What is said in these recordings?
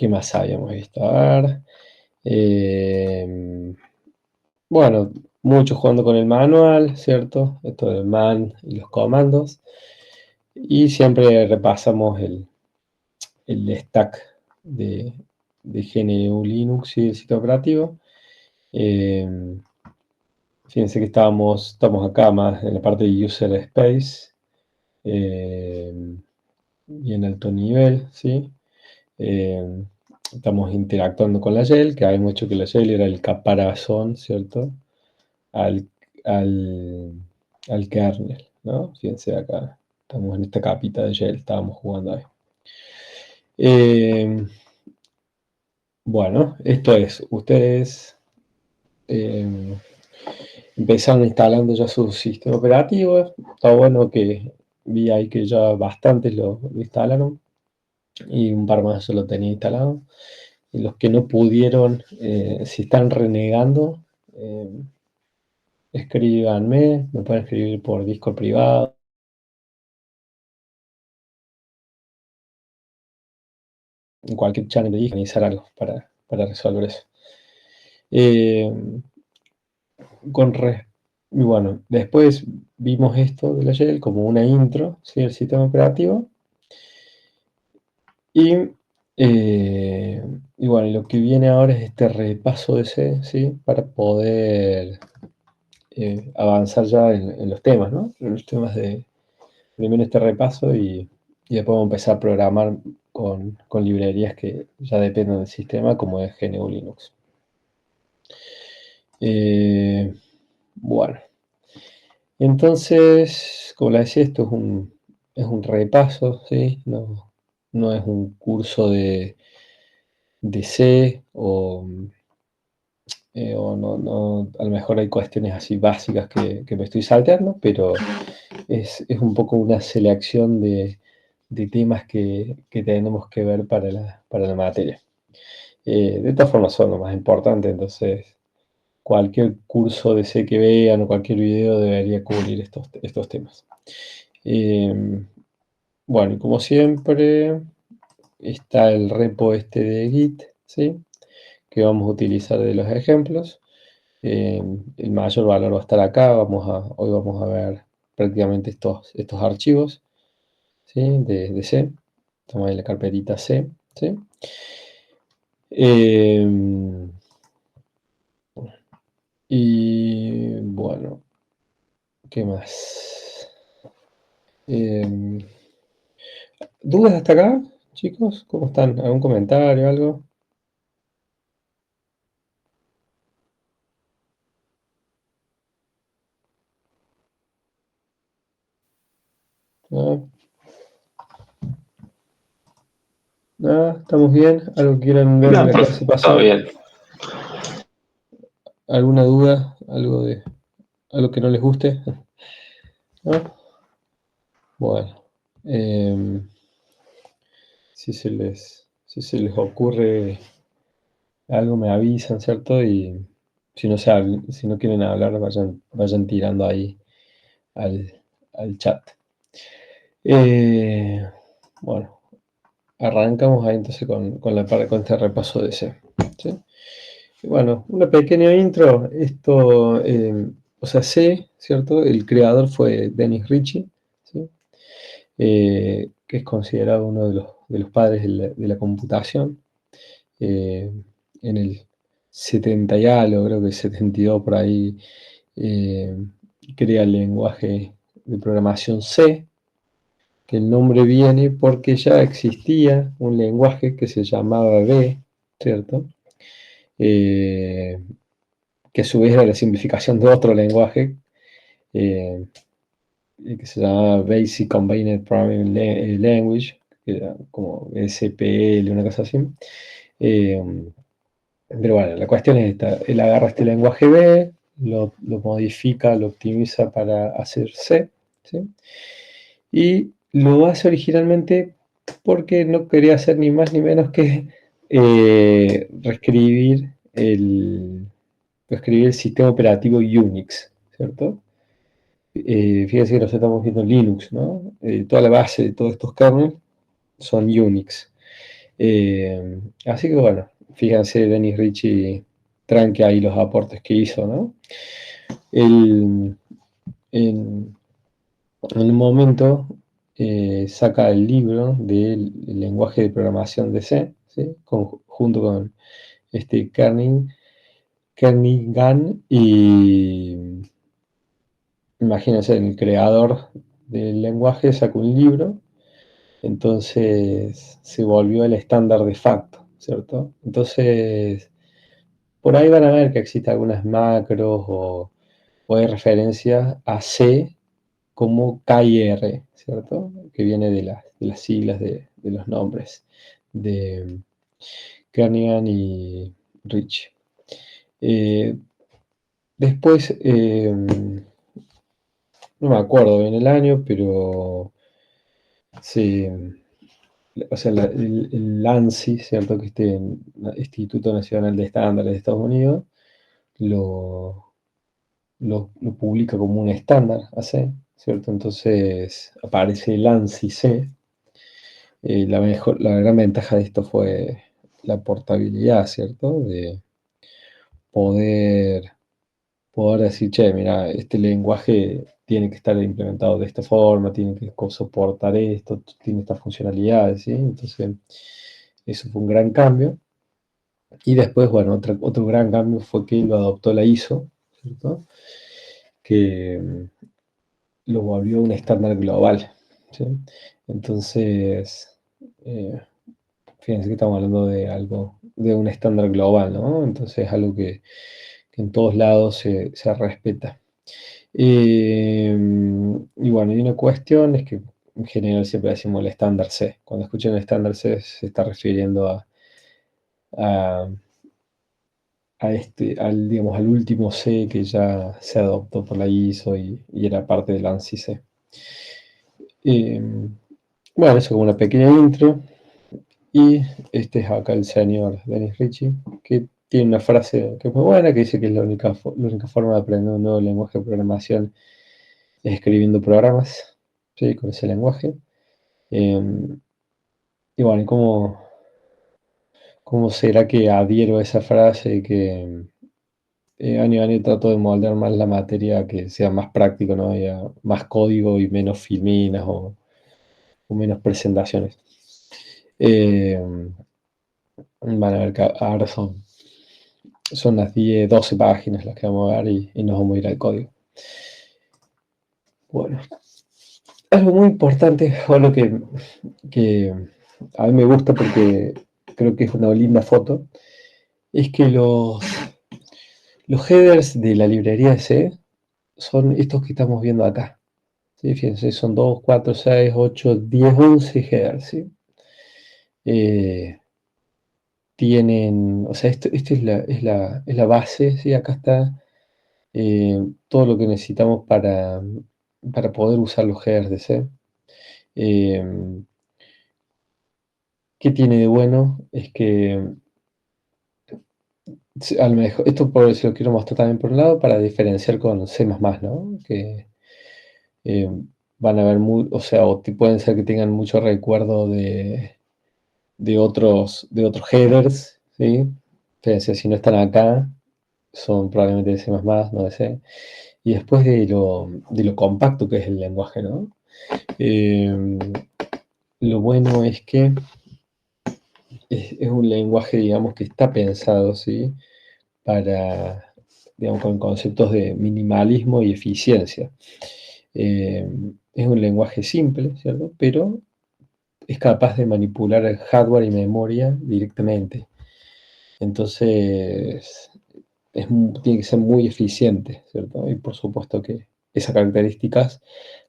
¿Qué más habíamos visto? A ver. Bueno, mucho jugando con el manual, ¿cierto? Esto del man y los comandos. Y siempre repasamos el stack de GNU Linux y el sistema operativo. Fíjense que estamos acá más en la parte de user space y en alto nivel, ¿sí? Estamos interactuando con la shell, que habíamos hecho que la shell era el caparazón, ¿cierto? Al, al, al kernel, ¿no? Fíjense acá, estamos en esta capita de shell, estábamos jugando ahí. Bueno, esto es, ustedes empezaron instalando ya su sistema operativo. Está bueno que vi ahí que ya bastantes lo instalaron y un par más yo lo tenía instalado. Y los que no pudieron, si están renegando, escríbanme, me pueden escribir por Discord privado, en cualquier channel de Discord, organizar algo para resolver eso. Eh, y bueno, después vimos esto de la shell como una intro, ¿sí? El sistema operativo. Y, y bueno, lo que viene ahora es este repaso de C, ¿sí? Para poder avanzar ya en los temas, ¿no? En los temas de primero este repaso y después vamos a empezar a programar con librerías que ya dependen del sistema, como es GNU Linux. Bueno, entonces, como les decía, esto es un repaso, ¿sí? No es un curso de C o a lo mejor hay cuestiones así básicas que me estoy salteando, pero es un poco una selección de temas que tenemos que ver para la materia. De todas formas son lo más importante, entonces cualquier curso de C que vean o cualquier video debería cubrir estos temas. Bueno, y como siempre, está el repo este de Git, ¿sí? Que vamos a utilizar de los ejemplos. El mayor valor va a estar acá. Hoy vamos a ver prácticamente estos archivos, ¿sí? de C. Estamos en la carpetita C, ¿sí? Y bueno, ¿qué más? ¿Dudas hasta acá, chicos? ¿Cómo están? ¿Algún comentario, algo? ¿No? ¿Nada? ¿Estamos bien? ¿Algo que quieran ver de No, la clase todo pasada? bien. ¿Alguna duda? ¿Algo que no les guste? ¿No? Bueno. Si se les ocurre algo, me avisan, ¿cierto? Y si no quieren hablar, vayan tirando ahí al, al chat. Bueno, arrancamos ahí entonces con este repaso de C, ¿sí? Y bueno, una pequeña intro. Esto, o sea, C, ¿cierto? El creador fue Dennis Ritchie, ¿sí? Que es considerado uno de los padres de la computación. En el 70 y algo, creo que 72 por ahí, eh, crea el lenguaje de programación C, que el nombre viene porque ya existía un lenguaje que se llamaba B, ¿cierto? Eh, que a su vez era la simplificación de otro lenguaje eh, que se llamaba Basic Combined Programming Language, que era como SPL, una cosa así. Eh, pero bueno, la cuestión es esta: él agarra este lenguaje B, lo modifica, lo optimiza para hacer C, ¿sí? Y lo hace originalmente porque no quería hacer ni más ni menos que reescribir el sistema operativo Unix, ¿cierto? Fíjense que nosotros estamos viendo Linux, ¿no? Toda la base de todos estos kernels son Unix. Así que bueno, fíjense, Dennis Ritchie, tranque ahí los aportes que hizo, ¿no? Él, en, en un momento saca el libro del lenguaje de programación de C, ¿sí? Junto con Kernighan y imagínense, el creador del lenguaje sacó un libro, entonces se volvió el estándar de facto, ¿cierto? Entonces, por ahí van a ver que existen algunas macros o hay referencias a C como KIR, ¿cierto? Que viene de las siglas de los nombres de Kernighan y Rich. Eh, Después, no me acuerdo bien el año, pero se, o sea, el ANSI, ¿cierto? Que Instituto Nacional de Estándares de Estados Unidos, lo, lo publica como un estándar, AC, ¿cierto? Entonces aparece el ANSI C. La gran ventaja de esto fue la portabilidad, ¿cierto? De poder poder decir, che, mira, este lenguaje tiene que estar implementado de esta forma, tiene que soportar esto, tiene estas funcionalidades, ¿sí? Entonces, eso fue un gran cambio. Y después, bueno, otro gran cambio fue que lo adoptó la ISO, ¿cierto? Que lo volvió un estándar global, ¿sí? Entonces, eh, fíjense que estamos hablando de algo, de un estándar global, ¿no? Entonces, algo que en todos lados se respeta. Y bueno, y una cuestión es que en general siempre decimos el estándar C. Cuando escuchan el estándar C se está refiriendo a, digamos, al último C que ya se adoptó por la ISO y era parte del ANSI C. Bueno, eso como una pequeña intro. Y este es acá el señor Dennis Ritchie, que tiene una frase que es muy buena, que dice que es la única forma de aprender un nuevo lenguaje de programación es escribiendo programas, ¿sí? Con ese lenguaje. Eh, y bueno, ¿cómo será que adhiero a esa frase que año a año trato de moldear más la materia que sea más práctico, ¿no? Más código y menos filminas o menos presentaciones? Eh, Van a ver que ahora son las 10, 12 páginas las que vamos a ver y nos vamos a ir al código. Bueno, algo muy importante, o lo que a mí me gusta porque creo que es una linda foto, es que los headers de la librería C son estos que estamos viendo acá. ¿Sí? Fíjense, son 2, 4, 6, 8, 10, 11 headers. ¿Sí? Eh, Tienen, o sea, esto es la base, ¿sí? Acá está todo lo que necesitamos para poder usar los headers de C. Eh, ¿Qué tiene de bueno? Es que a lo mejor, esto se lo quiero mostrar también por un lado para diferenciar con C++, ¿no? Que eh, van a ver o sea, pueden ser que tengan mucho recuerdo de otros headers, ¿sí? Fíjense, si no están acá, son probablemente de C++, no de C. Y después de lo compacto que es el lenguaje, ¿no? Eh, lo bueno es que es un lenguaje, digamos, que está pensado, ¿sí? Para, digamos, con conceptos de minimalismo y eficiencia. Eh, es un lenguaje simple, ¿cierto? Pero es capaz de manipular el hardware y memoria directamente. Entonces, tiene que ser muy eficiente, ¿cierto? Y por supuesto que esas características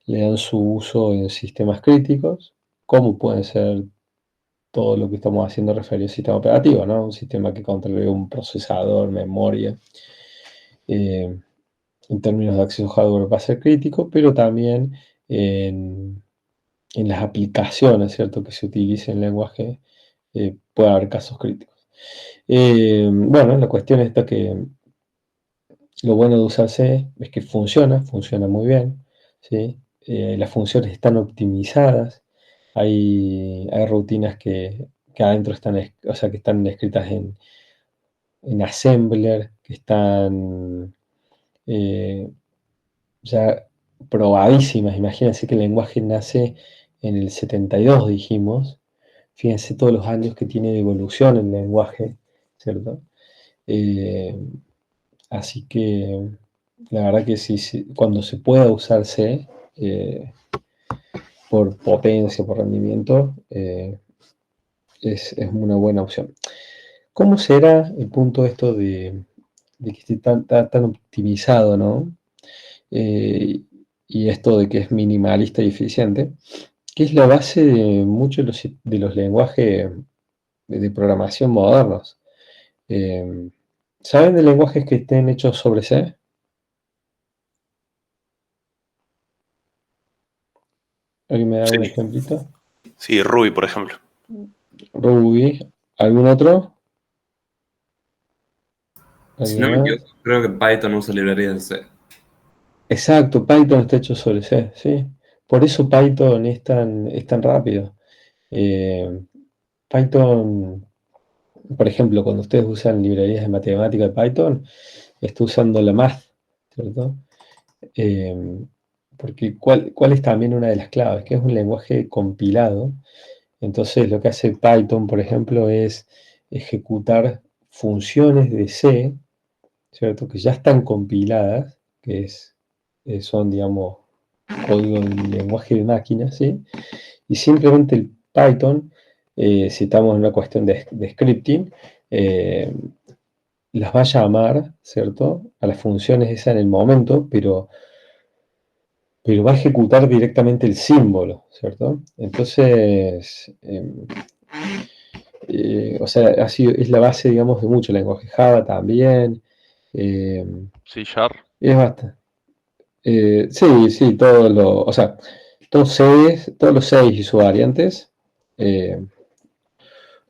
le dan su uso en sistemas críticos, como pueden ser todo lo que estamos haciendo referido al sistema operativo, ¿no? Un sistema que controle un procesador, memoria. eh, en términos de acceso a hardware va a ser crítico, pero también en las aplicaciones, ¿cierto? Que se utilice en lenguaje, puede haber casos críticos. Bueno, la cuestión está que lo bueno de usar C es que funciona muy bien, ¿sí? Las funciones están optimizadas, hay rutinas que adentro están, o sea, que están escritas en Assembler, que están eh, ya probadísimas. Imagínense que el lenguaje nace en el 72, dijimos. Fíjense todos los años que tiene de evolución el lenguaje, ¿cierto? Eh, Así que la verdad que sí, sí, cuando se pueda usar C, por potencia, por rendimiento, es una buena opción. ¿Cómo será el punto esto de que esté tan optimizado, ¿no? Y esto de que es minimalista y eficiente, que es la base de muchos de los lenguajes de programación modernos. Eh, ¿Saben de lenguajes que estén hechos sobre C? ¿Alguien me da un Sí, ejemplito? sí, Ruby, por ejemplo. Ruby, ¿algún otro? Si ¿Alguien no me más? equivoco, creo que Python usa librerías de C. Exacto, Python está hecho sobre C, sí. Por eso Python es tan rápido. Eh, Python, por ejemplo, cuando ustedes usan librerías de matemática de Python, está usando la math, ¿cierto? Eh, Porque ¿cuál es también una de las claves? Que es un lenguaje compilado. Entonces lo que hace Python, por ejemplo, es ejecutar funciones de C, ¿cierto? Que ya están compiladas, son, digamos, código del lenguaje de máquina, ¿sí? Y simplemente el Python, si estamos en una cuestión de scripting, eh, las va a llamar, ¿cierto? A las funciones esas en el momento, pero va a ejecutar directamente el símbolo, ¿cierto? Entonces, o sea, es la base, digamos, de mucho lenguaje. Java también. eh, C Sharp. es bastante. Sí, sí, o sea, todos los 6 y sus variantes eh,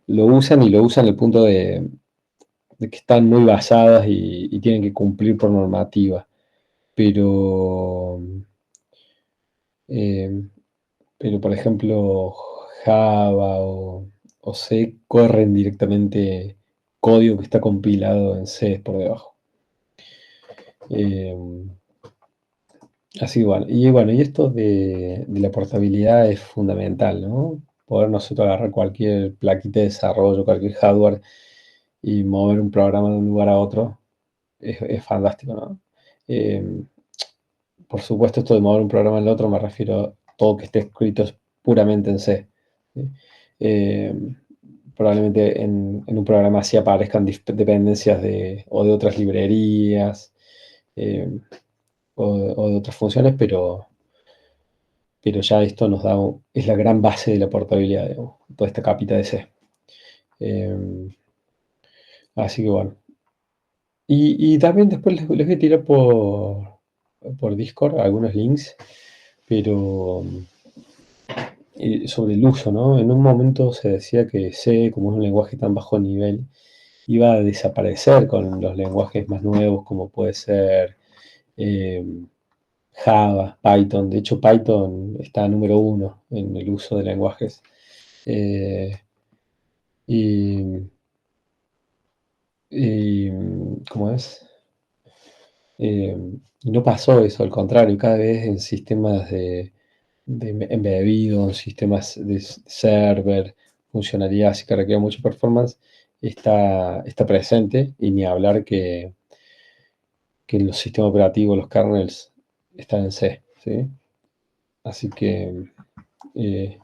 lo usan y lo usan al punto de que están muy basadas y tienen que cumplir por normativa. Pero, eh, pero por ejemplo, Java o C corren directamente código que está compilado en C por debajo. Eh, Así que bueno, y esto de la portabilidad es fundamental, ¿no? Poder nosotros agarrar cualquier plaquita de desarrollo, cualquier hardware y mover un programa de un lugar a otro es fantástico, ¿no? Eh, por supuesto, esto de mover un programa al otro me refiero a todo que esté escrito puramente en C, ¿sí? Eh, Probablemente en un programa así aparezcan dependencias o de otras librerías eh, o de otras funciones, pero ya esto es la gran base de la portabilidad, digamos, toda esta capita de C. Eh, Así que bueno. Y también después les voy a tirar por Discord algunos links, pero sobre el uso, ¿no? En un momento se decía que C, como es un lenguaje tan bajo nivel, iba a desaparecer con los lenguajes más nuevos, como puede ser eh, Java, Python. De hecho, Python está número uno en el uso de lenguajes. Eh, y, ¿Cómo es? Eh, no pasó eso, al contrario, cada vez en sistemas de embebido, en sistemas de server, funcionalidades que requieren mucha performance, está presente, y ni hablar que los sistemas operativos, los kernels, están en C, ¿sí? Así que, eh,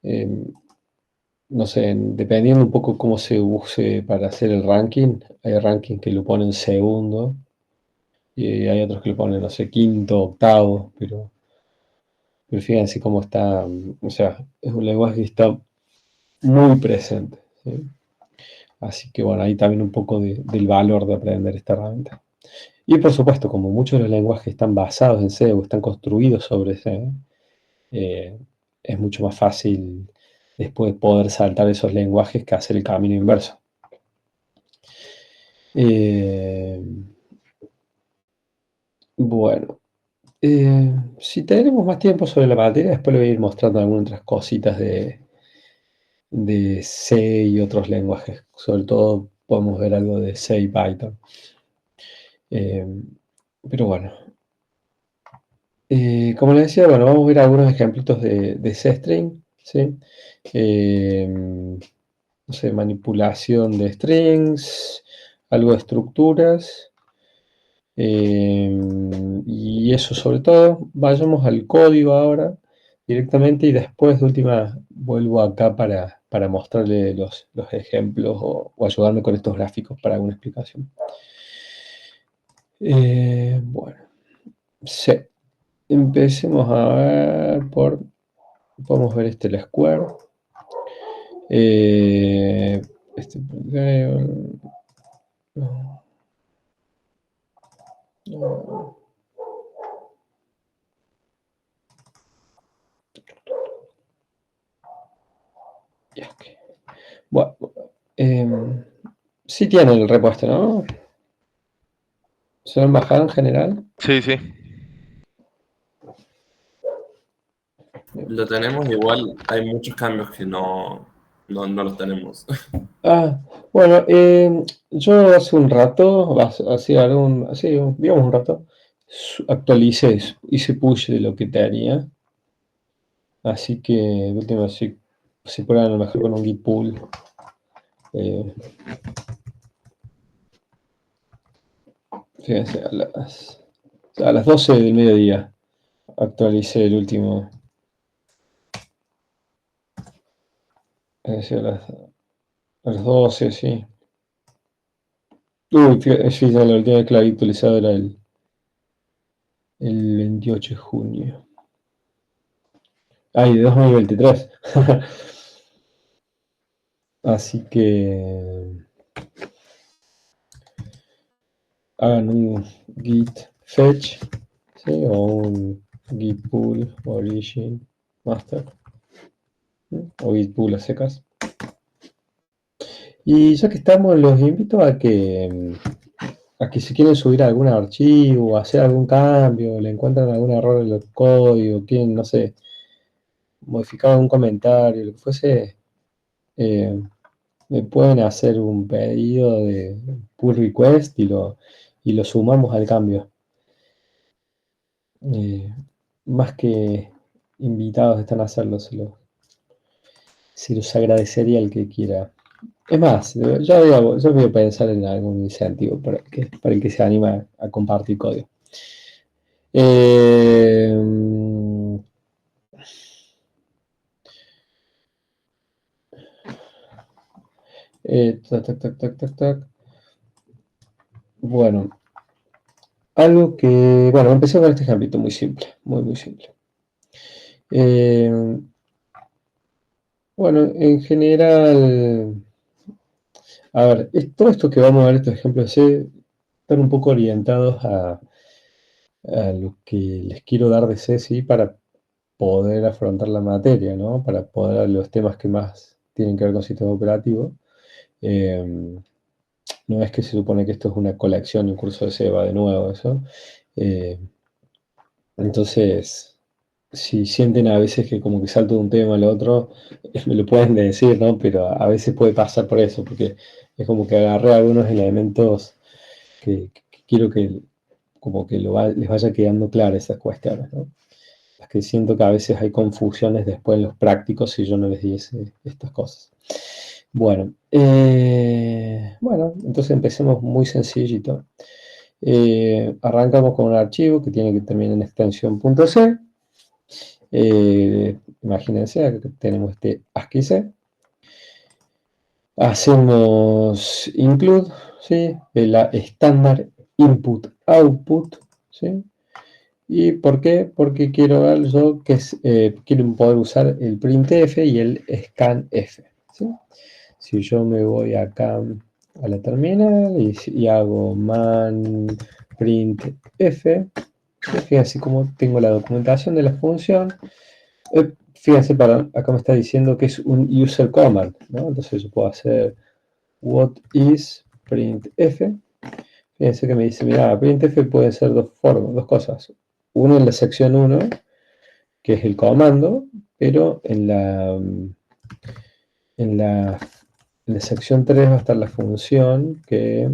em, no sé, dependiendo un poco cómo se use para hacer el ranking, hay rankings que lo ponen segundo y hay otros que lo ponen, no sé, quinto, octavo, pero fíjense cómo está, o sea, es un lenguaje que está muy presente, ¿sí? Así que bueno, ahí también un poco del valor de aprender esta herramienta. Y por supuesto, como muchos de los lenguajes están basados en C o están construidos sobre C, eh, es mucho más fácil después poder saltar esos lenguajes que hacer el camino inverso. Eh, bueno, si tenemos más tiempo sobre la materia, después le voy a ir mostrando algunas otras cositas de C y otros lenguajes. Sobre todo podemos ver algo de C y Python. Pero bueno. Como les decía, bueno, vamos a ver algunos ejemplitos de C-string, ¿sí? No sé, manipulación de strings, algo de estructuras. Y eso sobre todo, vayamos al código ahora directamente y después de última vuelvo acá para mostrarle los ejemplos o ayudarme con estos gráficos para alguna explicación. Bueno, sí. Empecemos a ver podemos ver la square. Este, no, no. Ya, ok. Bueno, sí tiene el repuesto, ¿no? ¿Se lo han bajado en general? Sí, sí. Lo tenemos, igual hay muchos cambios que no los tenemos. Ah, bueno, yo hace un rato, digamos un rato, actualicé, hice push de lo que tenía. Así que, de última, si prueban a lo mejor con un git pull. Fíjense, a las 12 del mediodía actualicé el último. Es decir, a las 12, sí. Uy, sí, ya la última vez que la había actualizado era el 28 de junio. Ay, de 2023. Así que hagan un git fetch, ¿sí? O un git pull origin master, ¿sí? O git pull a secas. Y ya que estamos, los invito a que si quieren subir algún archivo, hacer algún cambio, le encuentran algún error en el código, quieren, no sé, modificar algún comentario, lo que fuese, me pueden hacer un pedido de pull request y lo sumamos al cambio. Más que invitados están a hacerlo, se los agradecería el que quiera. Es más, yo voy a pensar en algún incentivo para el que se anima a compartir código. Eh, tac, tac, tac, tac, tac. Bueno, bueno, empecé con este ejemplito muy simple, muy simple. Bueno, en general, a ver, todo esto que vamos a ver, estos ejemplos C, están un poco orientados a lo que les quiero dar de C, sí, para poder afrontar la materia, ¿no? Para poder los temas que más tienen que ver con sistema operativo. No es que se supone que esto es una colección y un curso de C, va de nuevo eso. Entonces, si sienten a veces que como que salto de un tema al otro, me lo pueden decir, ¿no? Pero a veces puede pasar por eso, porque es como que agarré algunos elementos que quiero que como que les vaya quedando claras esas cuestiones, ¿no? Las que siento que a veces hay confusiones después en los prácticos si yo no les diese estas cosas. Bueno, entonces empecemos muy sencillito. Arrancamos con un archivo que tiene que terminar en extensión .c. Imagínense, acá tenemos este ASCII C. Hacemos include, ¿sí? De la estándar input output, ¿sí? ¿Y por qué? Porque quiero ver yo que quiero poder usar el printf y el scanf, ¿sí? Si yo me voy acá a la terminal y hago man printf, fíjense cómo tengo la documentación de la función. Fíjense, acá me está diciendo que es un user command, ¿no? Entonces yo puedo hacer what is printf. Fíjense que me dice, mira, printf puede ser dos cosas. Uno en la sección 1, que es el comando, pero en la sección 3 va a estar la función que,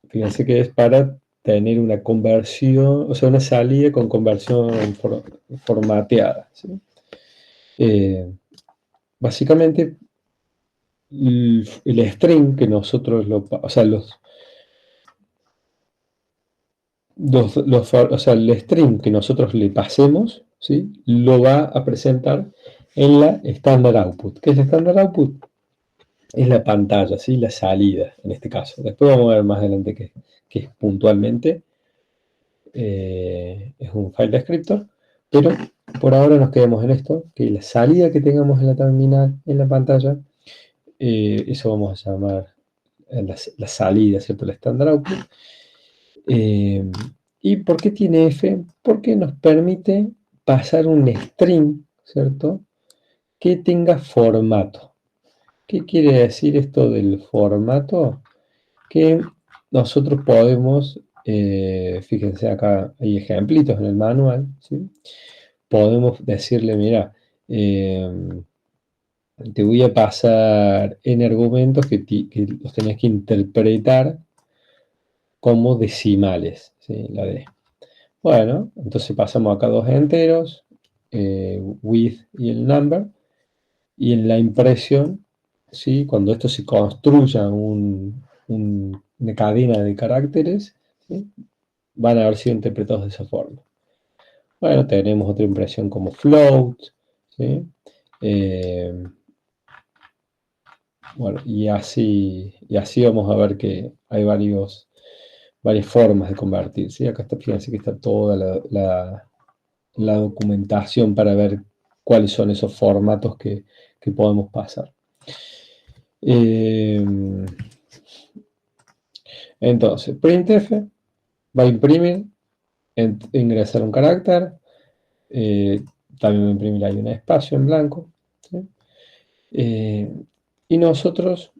fíjense que es para tener una conversión, o sea, una salida con conversión formateada, ¿sí? Básicamente, el string que nosotros, o sea, o sea, el string que nosotros le pasemos, ¿sí? Lo va a presentar en la standard output. ¿Qué es la standard output? Es la pantalla, ¿sí? La salida, en este caso. Después vamos a ver más adelante que es puntualmente. Es un file descriptor, pero por ahora nos quedamos en esto, que la salida que tengamos en la terminal, en la pantalla, eso vamos a llamar la salida, ¿cierto? La standard output. ¿Y por qué tiene F? Porque nos permite pasar un string, ¿cierto? Que tenga formato. ¿Qué quiere decir esto del formato? Que nosotros podemos, fíjense acá hay ejemplitos en el manual, ¿sí? Podemos decirle, mira, te voy a pasar n argumentos que los tenés que interpretar como decimales, ¿sí? La D. Bueno, entonces pasamos acá dos enteros, with y el number, y en la impresión, ¿sí? Cuando esto se construya una cadena de caracteres, ¿sí? Van a haber sido interpretados de esa forma. Bueno, tenemos otra impresión como float, ¿sí? Bueno, y así vamos a ver que hay varias formas de convertir, ¿sí? Acá está, fíjense que está toda la documentación para ver cuáles son esos formatos que podemos pasar. Entonces, printf va a imprimir, ingresar un carácter, también va a imprimir ahí un espacio en blanco, ¿sí? Y nosotros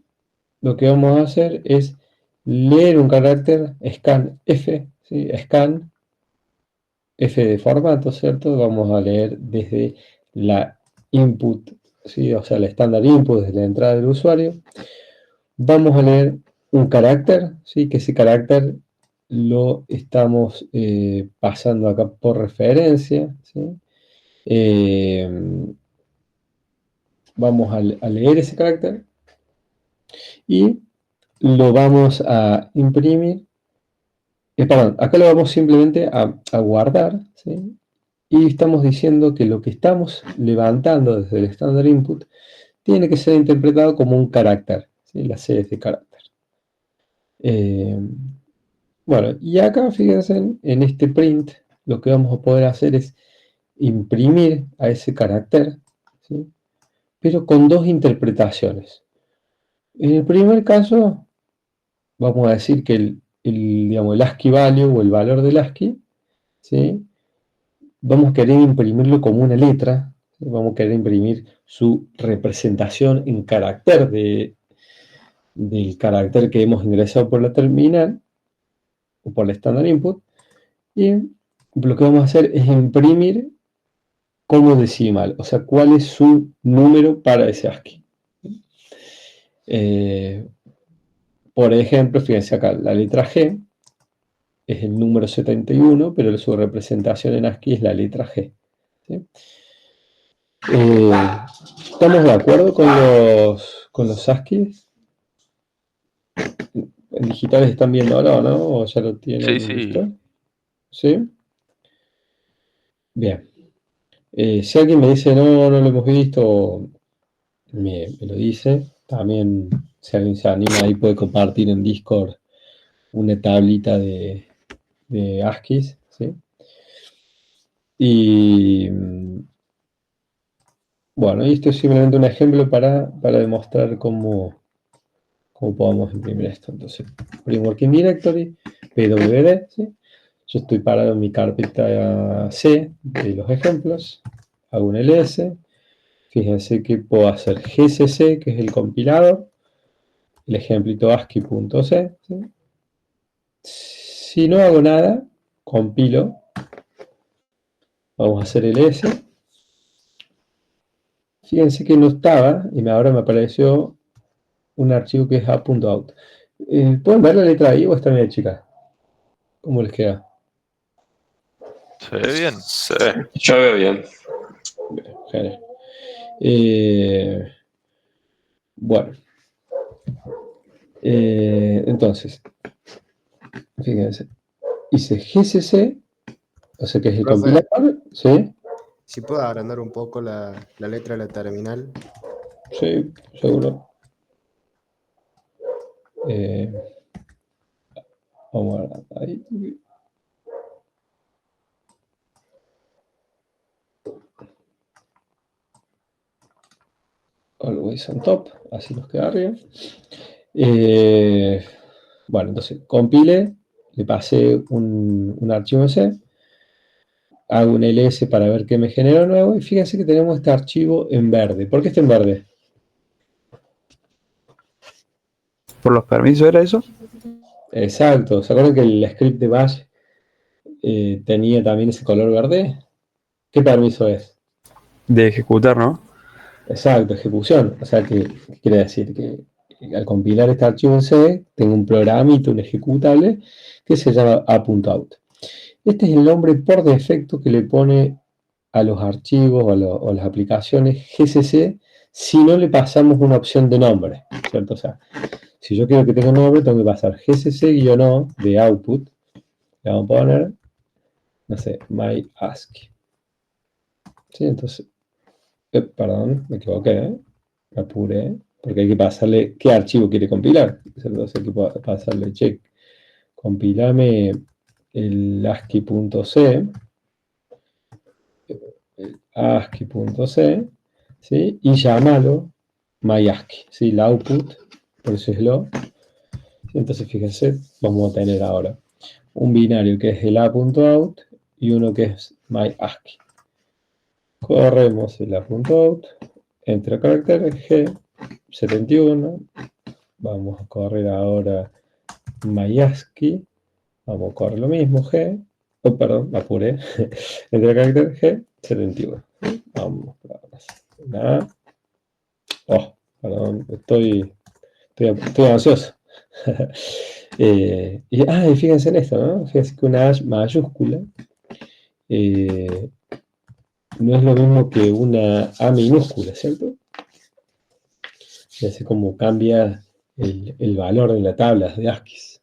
lo que vamos a hacer es leer un carácter scanf, ¿sí? Scan F de formato, ¿cierto? Vamos a leer desde la input, ¿sí? O sea, la estándar input desde la entrada del usuario. Vamos a leer un carácter, ¿sí? Que ese carácter lo estamos pasando acá por referencia, ¿sí? Vamos a leer ese carácter y lo vamos a imprimir. Perdón, acá lo vamos simplemente a guardar, ¿sí? Y estamos diciendo que lo que estamos levantando desde el estándar input tiene que ser interpretado como un carácter, ¿sí? La C es de carácter. Bueno, y acá fíjense en este print, lo que vamos a poder hacer es imprimir a ese carácter, ¿sí? Pero con dos interpretaciones. En el primer caso, vamos a decir que digamos, el ASCII value o el valor del ASCII, ¿sí? Vamos a querer imprimirlo como una letra, ¿sí? Vamos a querer imprimir su representación en carácter del carácter que hemos ingresado por la terminal o por la standard input, y lo que vamos a hacer es imprimir como decimal, o sea, cuál es su número para ese ASCII. Por ejemplo, fíjense acá, la letra G es el número 71, pero su representación en ASCII es la letra G, ¿sí? ¿Estamos de acuerdo con los ASCII? ¿En digitales están viendo ahora o no? ¿O ya lo Sí, tienen sí. listo? ¿Sí? Bien. Si alguien me dice no, no lo hemos visto, me lo dice. También, si alguien se anima, ahí puede compartir en Discord una tablita de ASCII, ¿sí? Y bueno, y esto es simplemente un ejemplo para demostrar cómo podemos imprimir esto. Entonces, Print Working Directory, PWD, ¿sí? Yo estoy parado en mi carpeta C de los ejemplos, hago un ls, fíjense que puedo hacer gcc, que es el compilador, el ejemplito ASCII.c, ¿sí? Si no hago nada, compilo, vamos a hacer ls, fíjense que no estaba y ahora me apareció un archivo que es a.out. ¿Pueden ver la letra ahí o está medio chica? ¿Cómo les queda? Se ve bien. Sí, yo veo bien. Genial. Bueno, entonces, fíjense, hice GCC, o sea que es el Profe, compilador, ¿sí? si puedo agrandar un poco la letra de la terminal. Sí, seguro. Eh, vamos a ver, ahí. Always on top, así nos queda arriba. Bueno, entonces compile, le pasé un archivo en C, hago un ls para ver qué me genera nuevo y fíjense que tenemos este archivo en verde. ¿Por qué está en verde? ¿Por los permisos era eso? Exacto, ¿se acuerdan que el script de bash tenía también ese color verde? ¿Qué permiso es? De ejecutar, ¿no? Exacto, ejecución. O sea, ¿qué quiere decir? Que al compilar este archivo en C, tengo un programito, un ejecutable, que se llama a.out. Este es el nombre por defecto que le pone a los archivos o a las aplicaciones GCC si no le pasamos una opción de nombre, ¿cierto? O sea, si yo quiero que tenga un nombre, tengo que pasar gcc-o de output, le vamos a poner, no sé, myASCII. ¿Sí? Entonces, perdón, me equivoqué, me apuré, porque hay que pasarle qué archivo quiere compilar. Entonces hay que pasarle check, compilame el ASCII.c, ASCII.c, ¿sí? Y llámalo myASCII, ¿sí? La output, por eso es lo. Entonces fíjense, vamos a tener ahora un binario que es el a.out y uno que es myASCII. Corremos el a.out, entre caracteres G71, vamos a correr ahora myASCII, vamos a correr lo mismo G, perdón, me apuré, entre caracteres G71. Vamos, nada. Oh, perdón, estoy ansioso. Y fíjense en esto, ¿no? Fíjense que una H mayúscula eh, no es lo mismo que una A minúscula, ¿cierto? Fíjense cómo cambia el valor de la tabla de ASCII.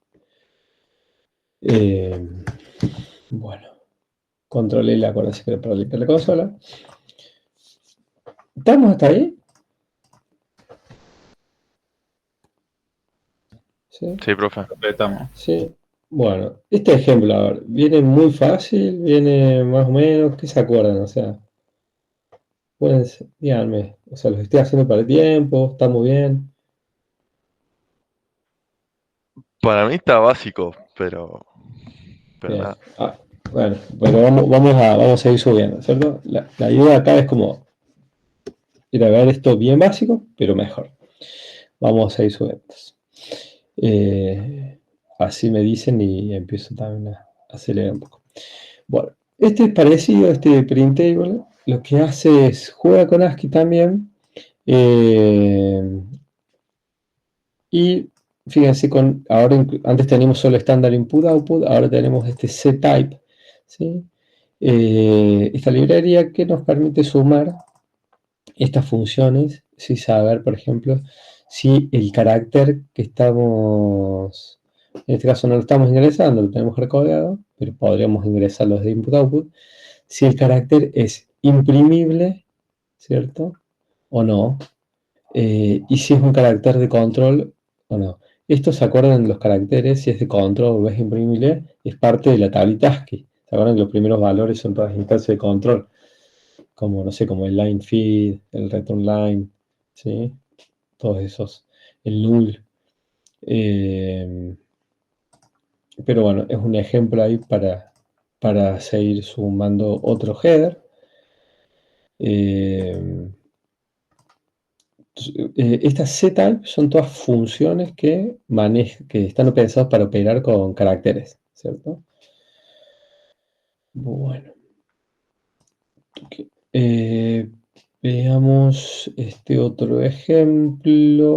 Bueno, controlé la acuérdense que era para limpiar la consola. ¿Estamos hasta ahí? ¿Sí? Sí, profe. Estamos. Sí. Bueno, este ejemplo, a ver, viene muy fácil, viene más o menos, ¿qué se acuerdan? O sea, díganme, o sea, los estoy haciendo para el tiempo, está muy bien. Para mí está básico, pero Bien. nada. Bueno, pero vamos a ir subiendo, ¿cierto? La idea acá es como ir a ver esto bien básico, pero mejor. Vamos a ir subiendo. Así me dicen y empiezo también a acelerar un poco. Bueno, este es parecido a este printable. Lo que hace es juega con ASCII también. Y fíjense, ahora antes teníamos solo estándar input-output, ahora tenemos este ctype, ¿sí? Esta librería que nos permite sumar estas funciones, sin saber, por ejemplo, si el carácter que estamos, en este caso no lo estamos ingresando, lo tenemos recodeado, pero podríamos ingresarlo desde input-output, si el carácter es imprimible, ¿cierto? O no, y si es un carácter de control o no. Esto se acuerdan de los caracteres, si es de control o es imprimible, es parte de la tablita ASCII. ¿Se acuerdan que los primeros valores son todas instancias de control? Como, no sé, como el line feed, el return line, ¿sí? Todos esos, el null. Pero bueno, es un ejemplo ahí para seguir sumando otro header. Estas ctype son todas funciones que están pensadas para operar con caracteres, ¿cierto? Bueno. Veamos este otro ejemplo.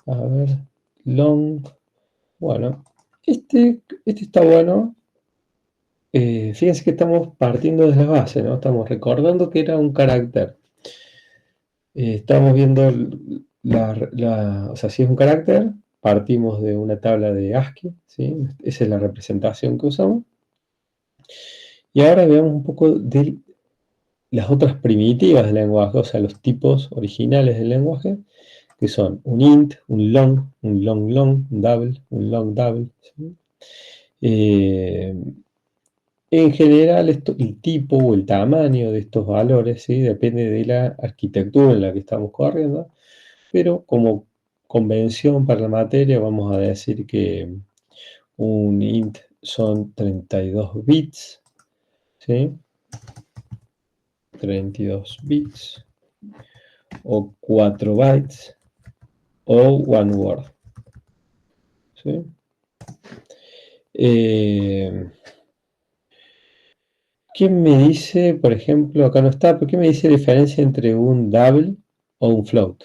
A ver, long. Bueno, este está bueno. Fíjense que estamos partiendo desde la base, ¿no? Estamos recordando que era un carácter. Estamos viendo o sea, si es un carácter, partimos de una tabla de ASCII, ¿sí? Esa es la representación que usamos. Y ahora veamos un poco de las otras primitivas del lenguaje, o sea, los tipos originales del lenguaje, que son un int, un long, un double, un long double, ¿sí? En general, el tipo o el tamaño de estos valores, ¿sí? Depende de la arquitectura en la que estamos corriendo, pero como convención para la materia vamos a decir que un int son 32 bits, ¿sí? 32 bits o 4 bytes o one word, ¿sí? ¿Qué me dice, por ejemplo, acá no está, pero qué me dice la diferencia entre un double o un float?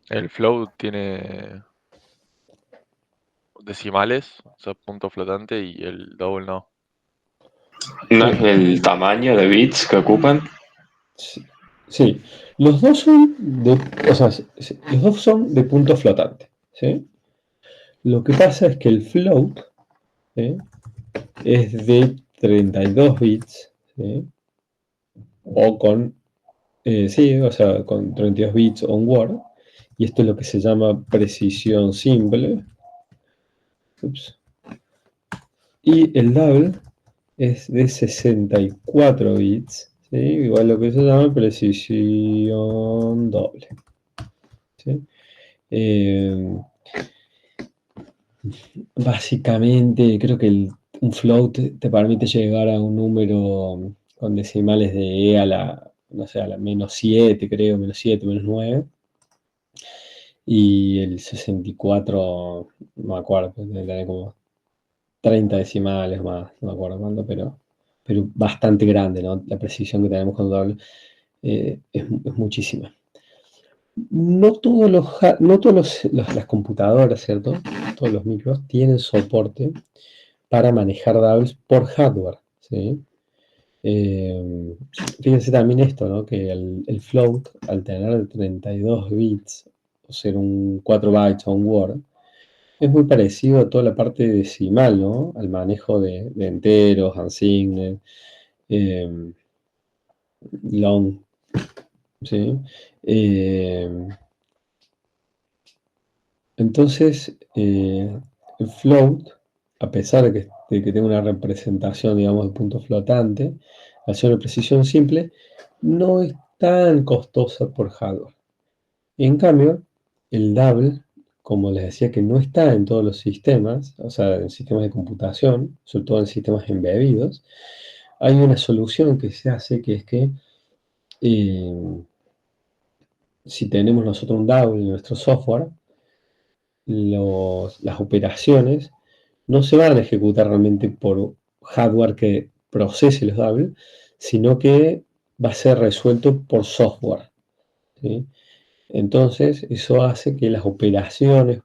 El float tiene decimales, o sea, punto flotante, y el double no. ¿No es el tamaño de bits que ocupan? Sí, sí. Los dos son de, o sea, los dos son de punto flotante, ¿sí? Lo que pasa es que el float, ¿sí? Es de 32 bits, ¿sí? O con, sí, o sea, con 32 bits onward, y esto es lo que se llama precisión simple. Ups. Y el double es de 64 bits, ¿sí? Igual lo que se llama precisión doble, ¿sí? Básicamente, creo que un float te permite llegar a un número con decimales de e a la, no sé, a la -7, creo, -7, -9. Y el 64, no me acuerdo, debe tener como 30 decimales más, no me acuerdo cuánto, pero bastante grande, ¿no? La precisión que tenemos con doble es muchísima. No todos las computadoras, ¿cierto? Todos los micros tienen soporte para manejar doubles por hardware, ¿sí? Fíjense también esto, ¿no? Que el float, al tener 32 bits, o ser un 4 bytes o un word, es muy parecido a toda la parte decimal, ¿no? Al manejo de enteros, unsigned, eh, long, ¿sí? Entonces, el float, a pesar de que tenga una representación, digamos, de punto flotante, al ser una precisión simple, no es tan costosa por hardware. En cambio, el double, como les decía, que no está en todos los sistemas, o sea, en sistemas de computación, sobre todo en sistemas embebidos, hay una solución que se hace, que es que eh, si tenemos nosotros un double en nuestro software, las operaciones no se van a ejecutar realmente por hardware que procese los doubles, sino que va a ser resuelto por software, ¿sí? Entonces, eso hace que las operaciones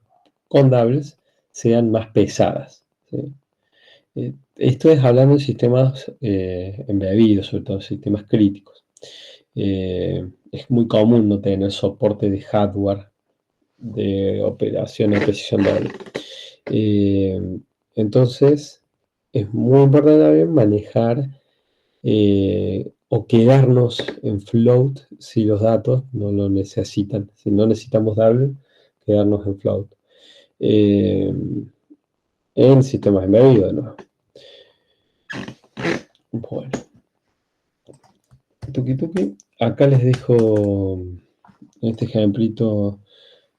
con doubles sean más pesadas, ¿sí? Esto es hablando de sistemas embebidos, sobre todo sistemas críticos. Es muy común no tener soporte de hardware de operaciones de precisión doble. Entonces, es muy importante también manejar o quedarnos en float si los datos no lo necesitan. Si no necesitamos double, quedarnos en float. En sistemas embebidos, ¿no? Bueno, tuki tuki. Acá les dejo este ejemplito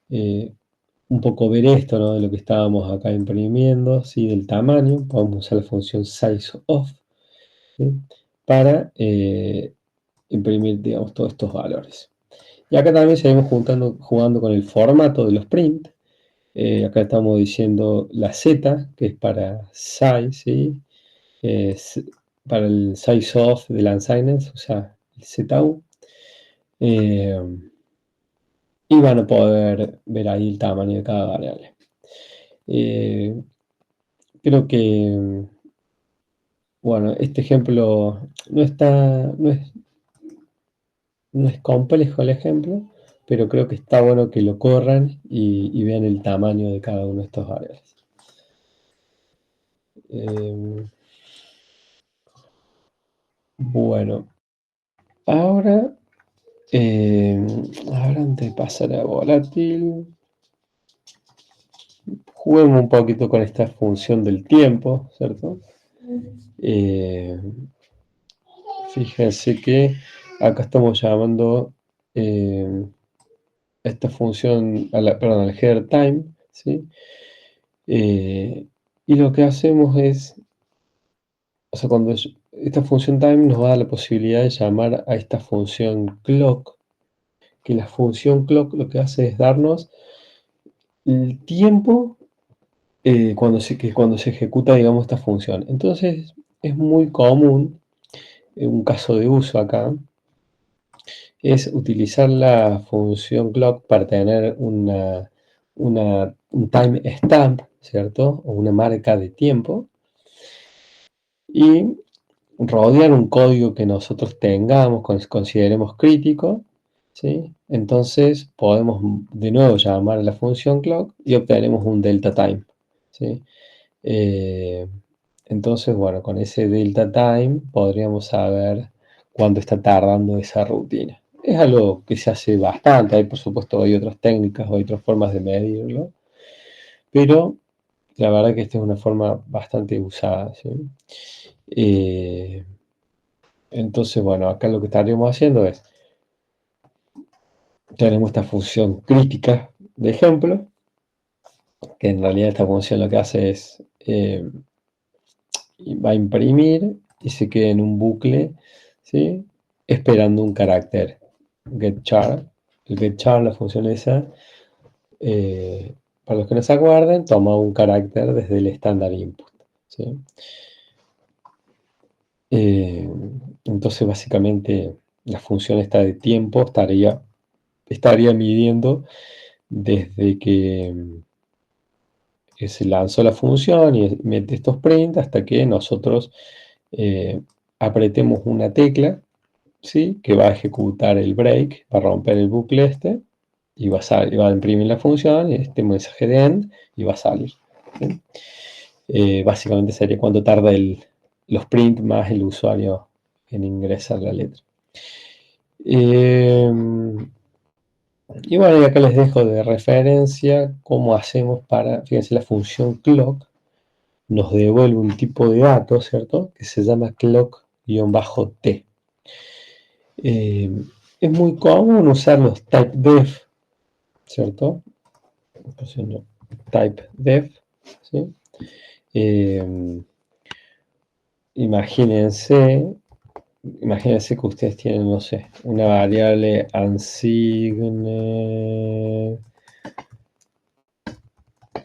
un poco ver esto, ¿no? De lo que estábamos acá imprimiendo, ¿sí? Del tamaño. Vamos a usar la función sizeOf, ¿sí? Para imprimir, digamos, todos estos valores. Y acá también seguimos jugando con el formato de los print. Acá estamos diciendo la Z, que es para size, ¿sí? para el size of del unsigned, o sea, el ZU. Y van a poder ver ahí el tamaño de cada variable. Creo que, bueno, este ejemplo no es complejo el ejemplo, pero creo que está bueno que lo corran y vean el tamaño de cada uno de estos variables. Bueno, ahora antes de pasar a volátil, juguemos un poquito con esta función del tiempo, ¿cierto? Fíjense que acá estamos llamando esta función, perdón, al header time, ¿sí? Y lo que hacemos es, o sea, esta función time nos da la posibilidad de llamar a esta función clock, que la función clock lo que hace es darnos el tiempo cuando se ejecuta, digamos, esta función. Entonces, es muy común, un caso de uso acá, es utilizar la función clock para tener un time stamp, ¿cierto? O una marca de tiempo. Y rodear un código que nosotros tengamos, consideremos crítico, ¿sí? Entonces podemos de nuevo llamar a la función clock y obtenemos un delta time, ¿sí? Entonces, bueno, con ese delta time podríamos saber cuánto está tardando esa rutina. Es algo que se hace bastante, por supuesto hay otras técnicas o otras formas de medirlo, pero la verdad que esta es una forma bastante usada, ¿sí? Entonces, bueno, acá lo que estaríamos haciendo es, tenemos esta función crítica de ejemplo, que en realidad esta función lo que hace es, va a imprimir y se queda en un bucle, ¿sí? Esperando un carácter getChar. El getChar, la función esa, para los que no se acuerden, toma un carácter desde el estándar input, ¿sí? Entonces, básicamente, la función esta de tiempo estaría midiendo desde que se lanzó la función y mete estos print hasta que nosotros apretemos una tecla, ¿sí? Que va a ejecutar el break, va a romper el bucle este y va a imprimir la función y este mensaje de end y va a salir, ¿sí? Básicamente sería cuánto tarda los print más el usuario en ingresar la letra. Y bueno, y acá les dejo de referencia cómo hacemos para, fíjense, la función clock nos devuelve un tipo de dato, ¿cierto? Que se llama clock-t. Es muy común usar los typedef, ¿cierto? Typedef, ¿sí? Imagínense que ustedes tienen, no sé, una variable unsigned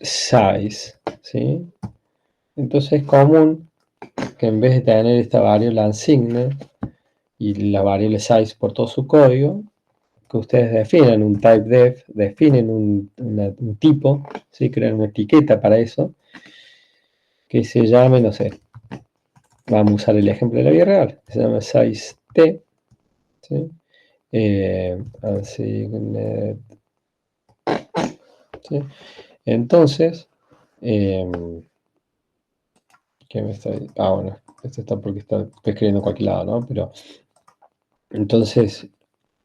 size, ¿sí? Entonces es común que en vez de tener esta variable unsigned y la variable size por todo su código, que ustedes definan un typedef, definen un tipo, ¿sí? Crean una etiqueta para eso, que se llame, no sé, vamos a usar el ejemplo de la vida real, que se llama size t, ¿sí? Unsigned, ¿sí? Entonces, ¿qué me está? Bueno, esto está porque estoy escribiendo en cualquier lado, ¿no? Pero, entonces,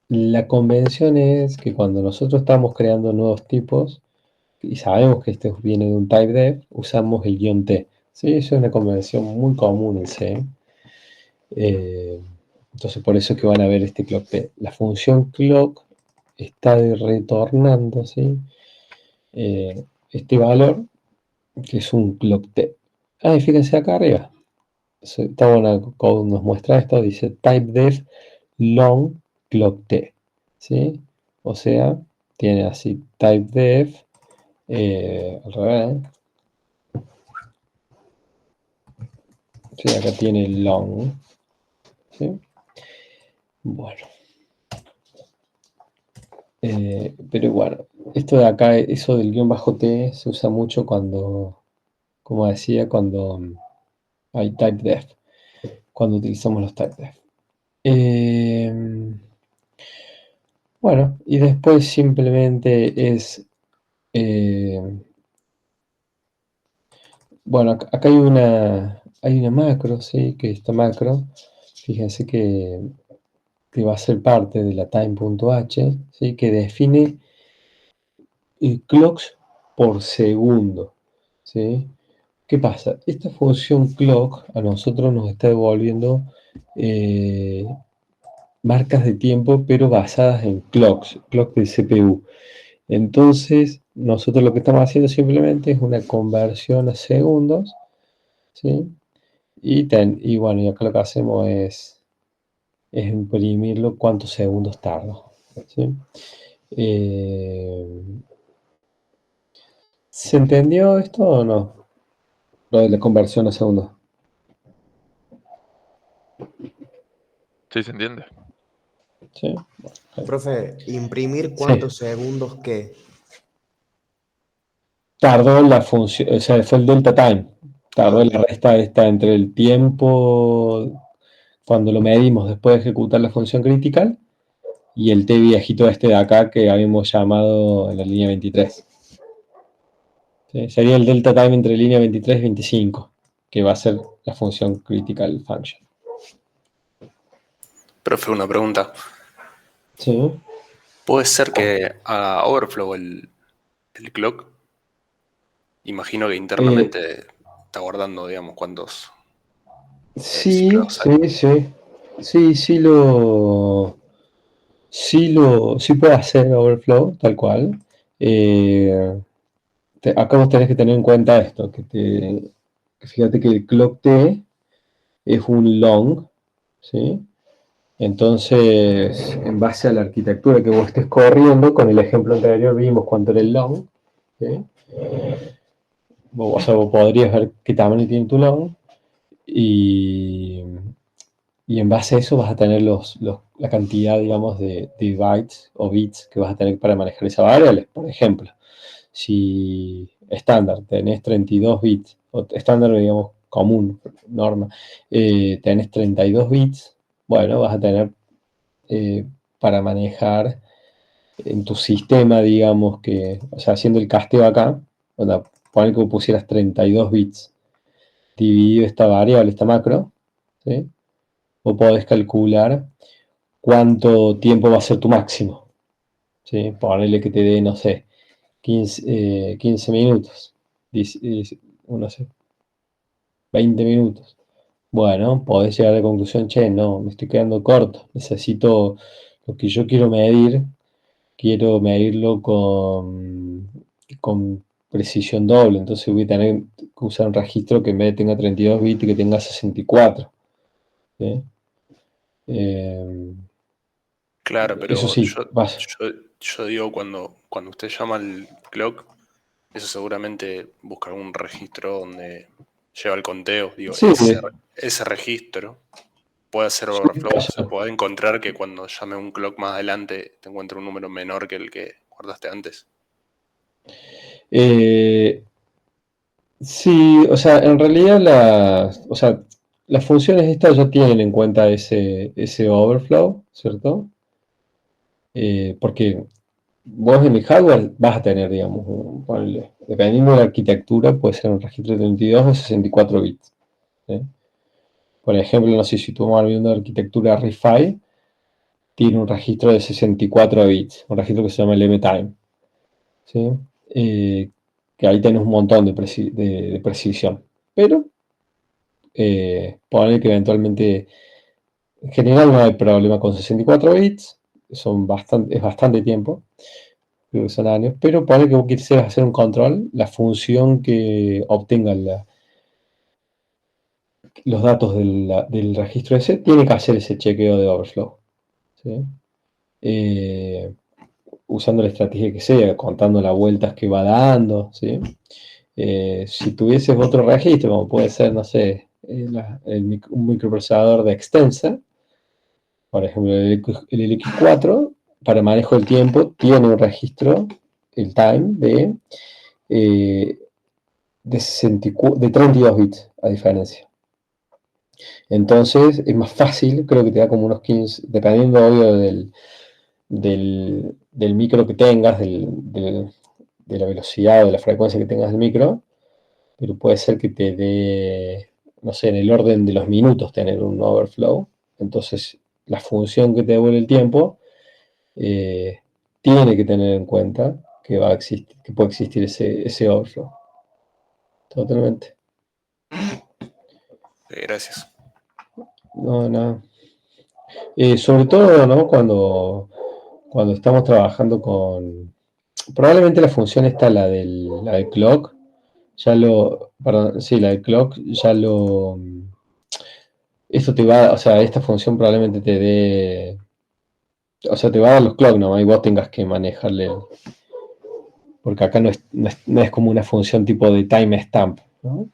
la convención es que cuando nosotros estamos creando nuevos tipos y sabemos que este viene de un typedef, usamos el "-t". ¿Sí? Eso es una convención muy común en C. Entonces, por eso es que van a ver este clock-t. La función clock está retornando, ¿sí? Este valor, que es un clock-t. Y fíjense acá arriba. Está bueno, code nos muestra esto, dice typedef long clock-t, ¿sí? O sea, tiene así typedef, al revés, Sí, acá tiene long. ¿Sí? Bueno. Pero bueno, esto de acá, eso del guión bajo T se usa mucho cuando, como decía, cuando hay typedef, cuando utilizamos los typedef. Bueno, y después simplemente es, bueno, acá hay una macro, ¿sí? Que esta macro, fíjense que va a ser parte de la time.h, ¿sí? Que define clocks por segundo, ¿sí? ¿Qué pasa? Esta función clock a nosotros nos está devolviendo marcas de tiempo, pero basadas en clocks del CPU. Entonces, nosotros lo que estamos haciendo simplemente es una conversión a segundos, ¿sí? Y bueno, y acá lo que hacemos es imprimirlo cuántos segundos tarda, ¿sí? ¿Se entendió esto o no? Lo de la conversión a segundos. Sí, se entiende. ¿Sí? Profe, ¿imprimir Sí. cuántos segundos qué? Tardó la función, o sea, fue el delta time. Tardó ok. la resta esta entre el tiempo cuando lo medimos después de ejecutar la función critical y el t viejito este de acá que habíamos llamado en la línea 23. ¿Sí? Sería el delta time entre línea 23 y 25, que va a ser la función critical function. Profe, una pregunta. ¿Sí? ¿Puede ser que haga overflow el clock? Imagino que internamente está guardando, digamos, cuántos Sí, ciclos hay. sí puede hacer overflow, tal cual. Acá vos tenés que tener en cuenta esto, que fíjate que el clock T es un long, ¿sí? Entonces, en base a la arquitectura que vos estés corriendo, con el ejemplo anterior vimos cuánto era el long, ¿sí? O sea, vos podrías ver qué tamaño tiene tu long y, y en base a eso vas a tener la cantidad, digamos, de bytes o bits que vas a tener para manejar esa variable. Por ejemplo, si estándar tenés 32 bits, o estándar, digamos, común, norma, tenés 32 bits, bueno, vas a tener para manejar en tu sistema, digamos, o sea, haciendo el casteo acá, poner que pusieras 32 bits dividido esta variable, esta macro, ¿sí? O podés calcular cuánto tiempo va a ser tu máximo, ¿sí? Ponerle que te dé, no sé, 15 minutos, no sé, 20 minutos. Bueno, podés llegar a la conclusión, che, no, me estoy quedando corto, necesito lo que yo quiero medirlo con precisión doble, entonces voy a tener que usar un registro que en vez de tenga 32 bits, que tenga 64. ¿Sí? Claro, Eso pero sí, yo digo, cuando usted llama al clock, eso seguramente busca algún registro donde lleva el conteo. Digo, sí, ese registro puede hacer sí, overflow. Se puede encontrar que cuando llame un clock más adelante te encuentre un número menor que el que guardaste antes. sí, o sea, en realidad las funciones estas ya tienen en cuenta ese overflow, ¿cierto? Porque vos en el hardware vas a tener, digamos, dependiendo de la arquitectura, puede ser un registro de 32 o 64 bits. ¿Sí? Por ejemplo, no sé si tú vas viendo la arquitectura RISC-V, tiene un registro de 64 bits, un registro que se llama el MTime. ¿Sí? Que ahí tenés un montón de precisión. Pero poner que eventualmente, en general no hay problema con 64 bits, es bastante tiempo, creo que son años, pero poner que vos quisieras hacer un control, la función que obtenga los datos del registro ese tiene que hacer ese chequeo de overflow. ¿Sí? Eh, Usando la estrategia que sea, contando las vueltas que va dando. ¿Sí? Si tuvieses otro registro, como puede ser, no sé, un microprocesador de extensa, por ejemplo el LX4, para manejo del tiempo, tiene un registro, el time, de 32 bits, a diferencia. Entonces es más fácil, creo que te da como unos 15, dependiendo obvio del micro que tengas, de la velocidad o de la frecuencia que tengas del micro, pero puede ser que te dé, no sé, en el orden de los minutos tener un overflow. Entonces la función que te devuelve el tiempo tiene que tener en cuenta que puede existir ese overflow. Totalmente. Gracias. No. Sobre todo, ¿no? Cuando estamos trabajando con... Probablemente la función esta, la del clock, la del clock, esto te va, o sea, esta función probablemente te dé... O sea, te va a dar los clock, ¿no? Y vos tengas que manejarle... Porque acá no es como una función tipo de timestamp, ¿no?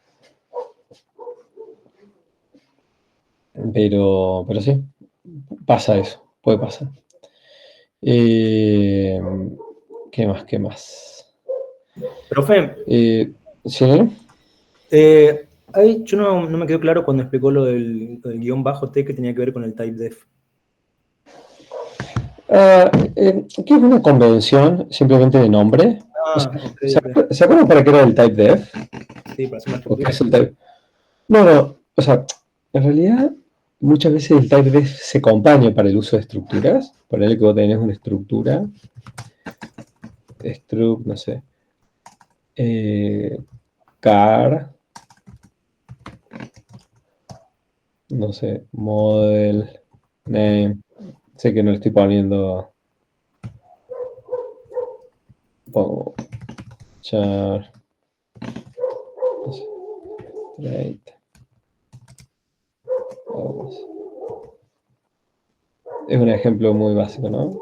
Pero sí, pasa eso, puede pasar. ¿Qué más? Profe, ¿Sí? yo no me quedó claro cuando explicó lo del guión bajo T que tenía que ver con el typedef. ¿Qué es una convención simplemente de nombre? Ok. ¿Se acuerdan para qué era el typedef? Sí, para hacer una ¿O qué estructura. es el type? No, o sea, en realidad muchas veces el typedef se acompaña para el uso de estructuras. Ponele que vos tenés una estructura, struct, no sé, car, no sé, model, name. Sé que no le estoy poniendo. Pongo char, no sé, trait. Vamos. Es un ejemplo muy básico, ¿no?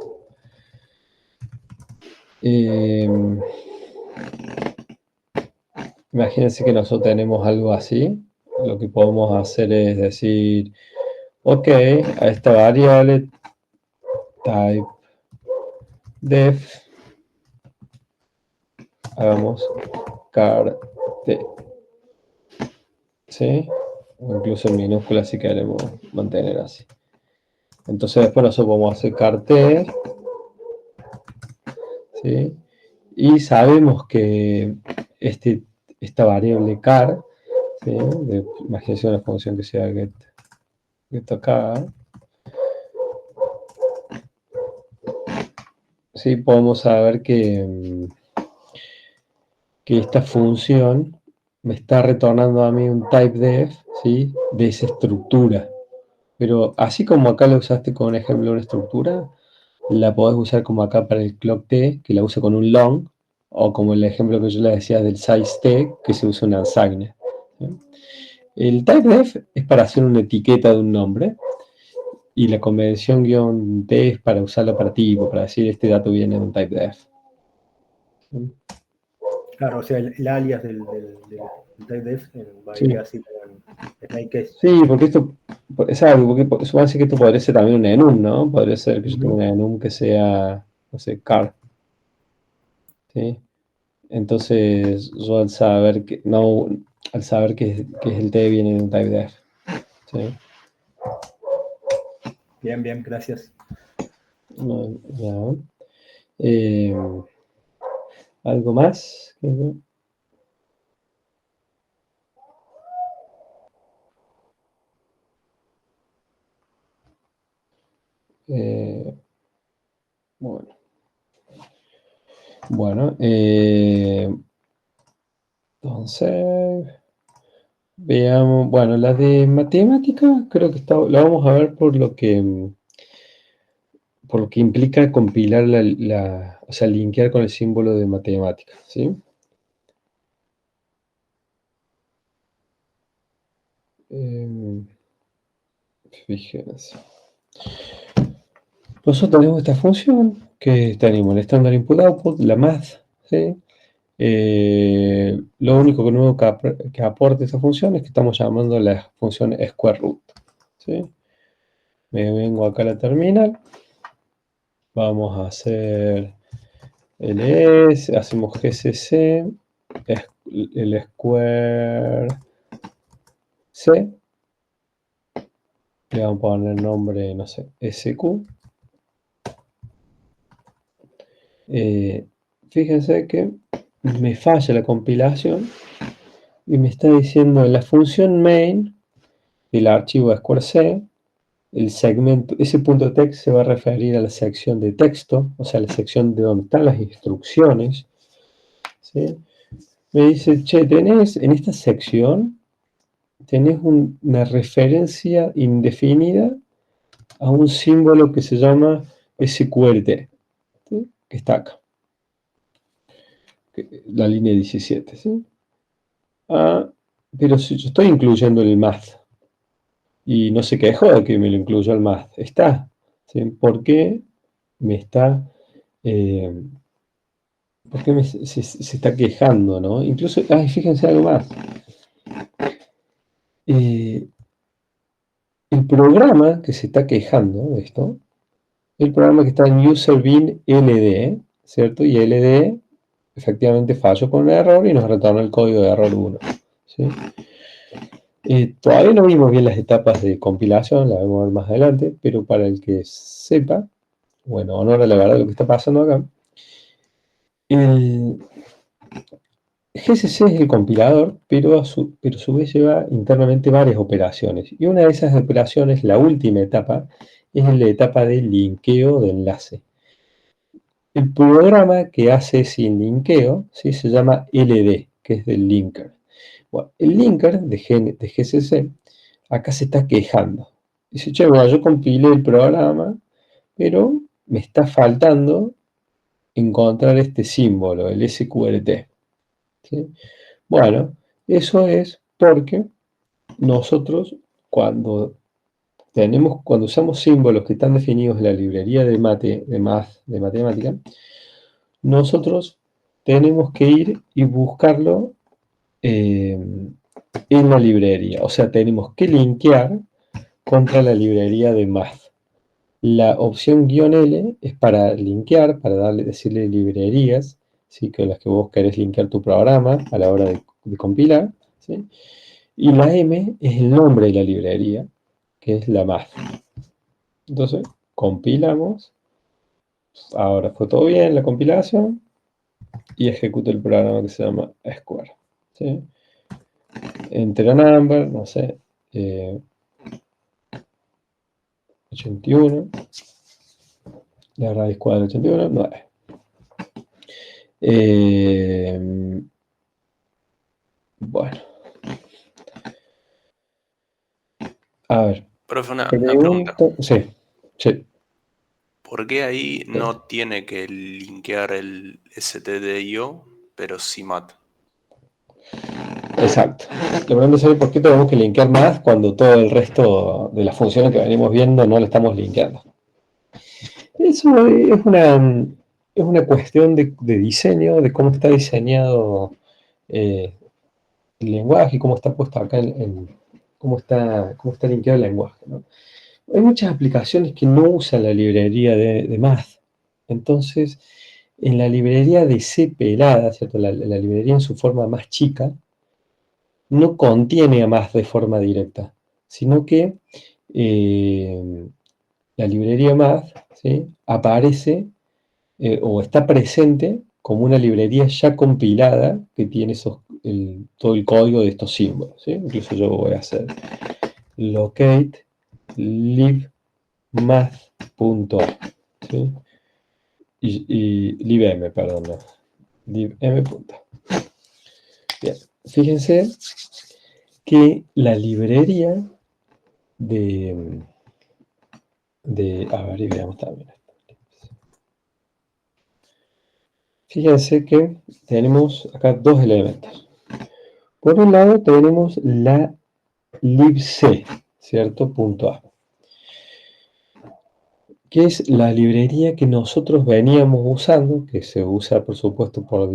Imagínense que nosotros tenemos algo así. Lo que podemos hacer es decir, ok, a esta variable type def hagamos car t, ¿sí? O incluso en minúsculas si queremos mantener así. Entonces después nosotros podemos hacer car t, ¿sí? Y sabemos que esta variable car, ¿sí? Imagínense una función que sea get car, ¿sí? Podemos saber que esta función me está retornando a mí un typedef, ¿sí? De esa estructura. Pero así como acá lo usaste con un ejemplo de una estructura, la podés usar como acá para el clock t, que la usa con un long, o como el ejemplo que yo le decía del size t, que se usa una unsigned, ¿sí? El typedef es para hacer una etiqueta de un nombre, y la convención -t es para usarlo para tipo, para decir este dato viene de un typedef. ¿Sí? Claro, o sea, el alias del typedef va a ir así con snake case. Sí, porque esto es algo, porque supongo que esto podría ser también un enum, ¿no? Podría ser que yo tenga un enum que sea, no sé, car. ¿Sí? Entonces, yo al saber que es el t viene de un typedef. ¿Sí? Bien, gracias. No, ya. ¿Algo más? Bueno, entonces, veamos, bueno, la de matemática creo que la vamos a ver por lo que implica compilar o sea, linkear con el símbolo de matemática, ¿sí? Fíjense. Nosotros tenemos esta función que tenemos el standard input output, la math, ¿sí? Lo único que nuevo que aporta esa función es que estamos llamando la función square root. ¿Sí? Me vengo acá a la terminal. Vamos a hacer ls, hacemos gcc, el square c. Le vamos a poner el nombre, no sé, sq. Fíjense que me falla la compilación y me está diciendo en la función main del archivo squarec, el segmento, ese punto text se va a referir a la sección de texto, o sea, la sección de donde están las instrucciones. ¿Sí? Me dice, che, tenés en esta sección, tenés una referencia indefinida a un símbolo que se llama sqrt, ¿sí? Que está acá. La línea 17, ¿sí? Pero si yo estoy incluyendo el math y no se quejó de que me lo incluyó el math, está, ¿sí? ¿Por qué me está, por qué se está quejando, ¿no? Incluso, fíjense algo más. El programa que se está quejando de esto, el programa que está en userbin ld, ¿cierto? Y ld efectivamente falló con un error y nos retorna el código de error 1, ¿sí? Todavía no vimos bien las etapas de compilación, la vamos a ver más adelante, pero para el que sepa, bueno, honor a la verdad de lo que está pasando acá, el GCC es el compilador, pero a su vez lleva internamente varias operaciones. Y una de esas operaciones, la última etapa, es la etapa de linkeo de enlace. El programa que hace ese linkeo, ¿sí? Se llama LD, que es del linker. Bueno, el linker de GCC acá se está quejando. Dice, che, bueno, yo compilé el programa, pero me está faltando encontrar este símbolo, el sqrt. ¿Sí? Bueno, eso es porque nosotros cuando usamos símbolos que están definidos en la librería de matemática, nosotros tenemos que ir y buscarlo en la librería. O sea, tenemos que linkear contra la librería de math. La opción "-l" es para linkear, para decirle librerías, ¿sí? Que las que vos querés linkear tu programa a la hora de compilar, ¿sí? Y la M es el nombre de la librería, que es la math. Entonces, compilamos. Ahora fue todo bien la compilación. Y ejecuto el programa que se llama Square. ¿Sí? Enter a number, no sé, 81. La raíz cuadrada de 81, 9. Bueno. A ver. Profe, una pregunta. Sí, sí. ¿Por qué ahí no tiene que linkear el stdio, pero sí mat? Exacto. La pregunta es por qué tenemos que linkear más cuando todo el resto de las funciones que venimos viendo no lo estamos linkeando. Eso es una cuestión de diseño, de cómo está diseñado el lenguaje y cómo está puesto acá cómo está linkeado el lenguaje, ¿no? Hay muchas aplicaciones que no usan la librería de math. Entonces, en la librería de C pelada, ¿cierto? La librería en su forma más chica, no contiene a math de forma directa, sino que la librería math, ¿sí? Aparece o está presente como una librería ya compilada que tiene todo el código de estos símbolos, ¿sí? Incluso yo voy a hacer locate libmath.a, ¿sí? y libm, perdón, no, libm. Bien, fíjense que la librería a ver, y veamos también esto. Fíjense que tenemos acá dos elementos. Por un lado tenemos la libc, ¿cierto? Punto A. que es la librería que nosotros veníamos usando, que se usa, por supuesto, por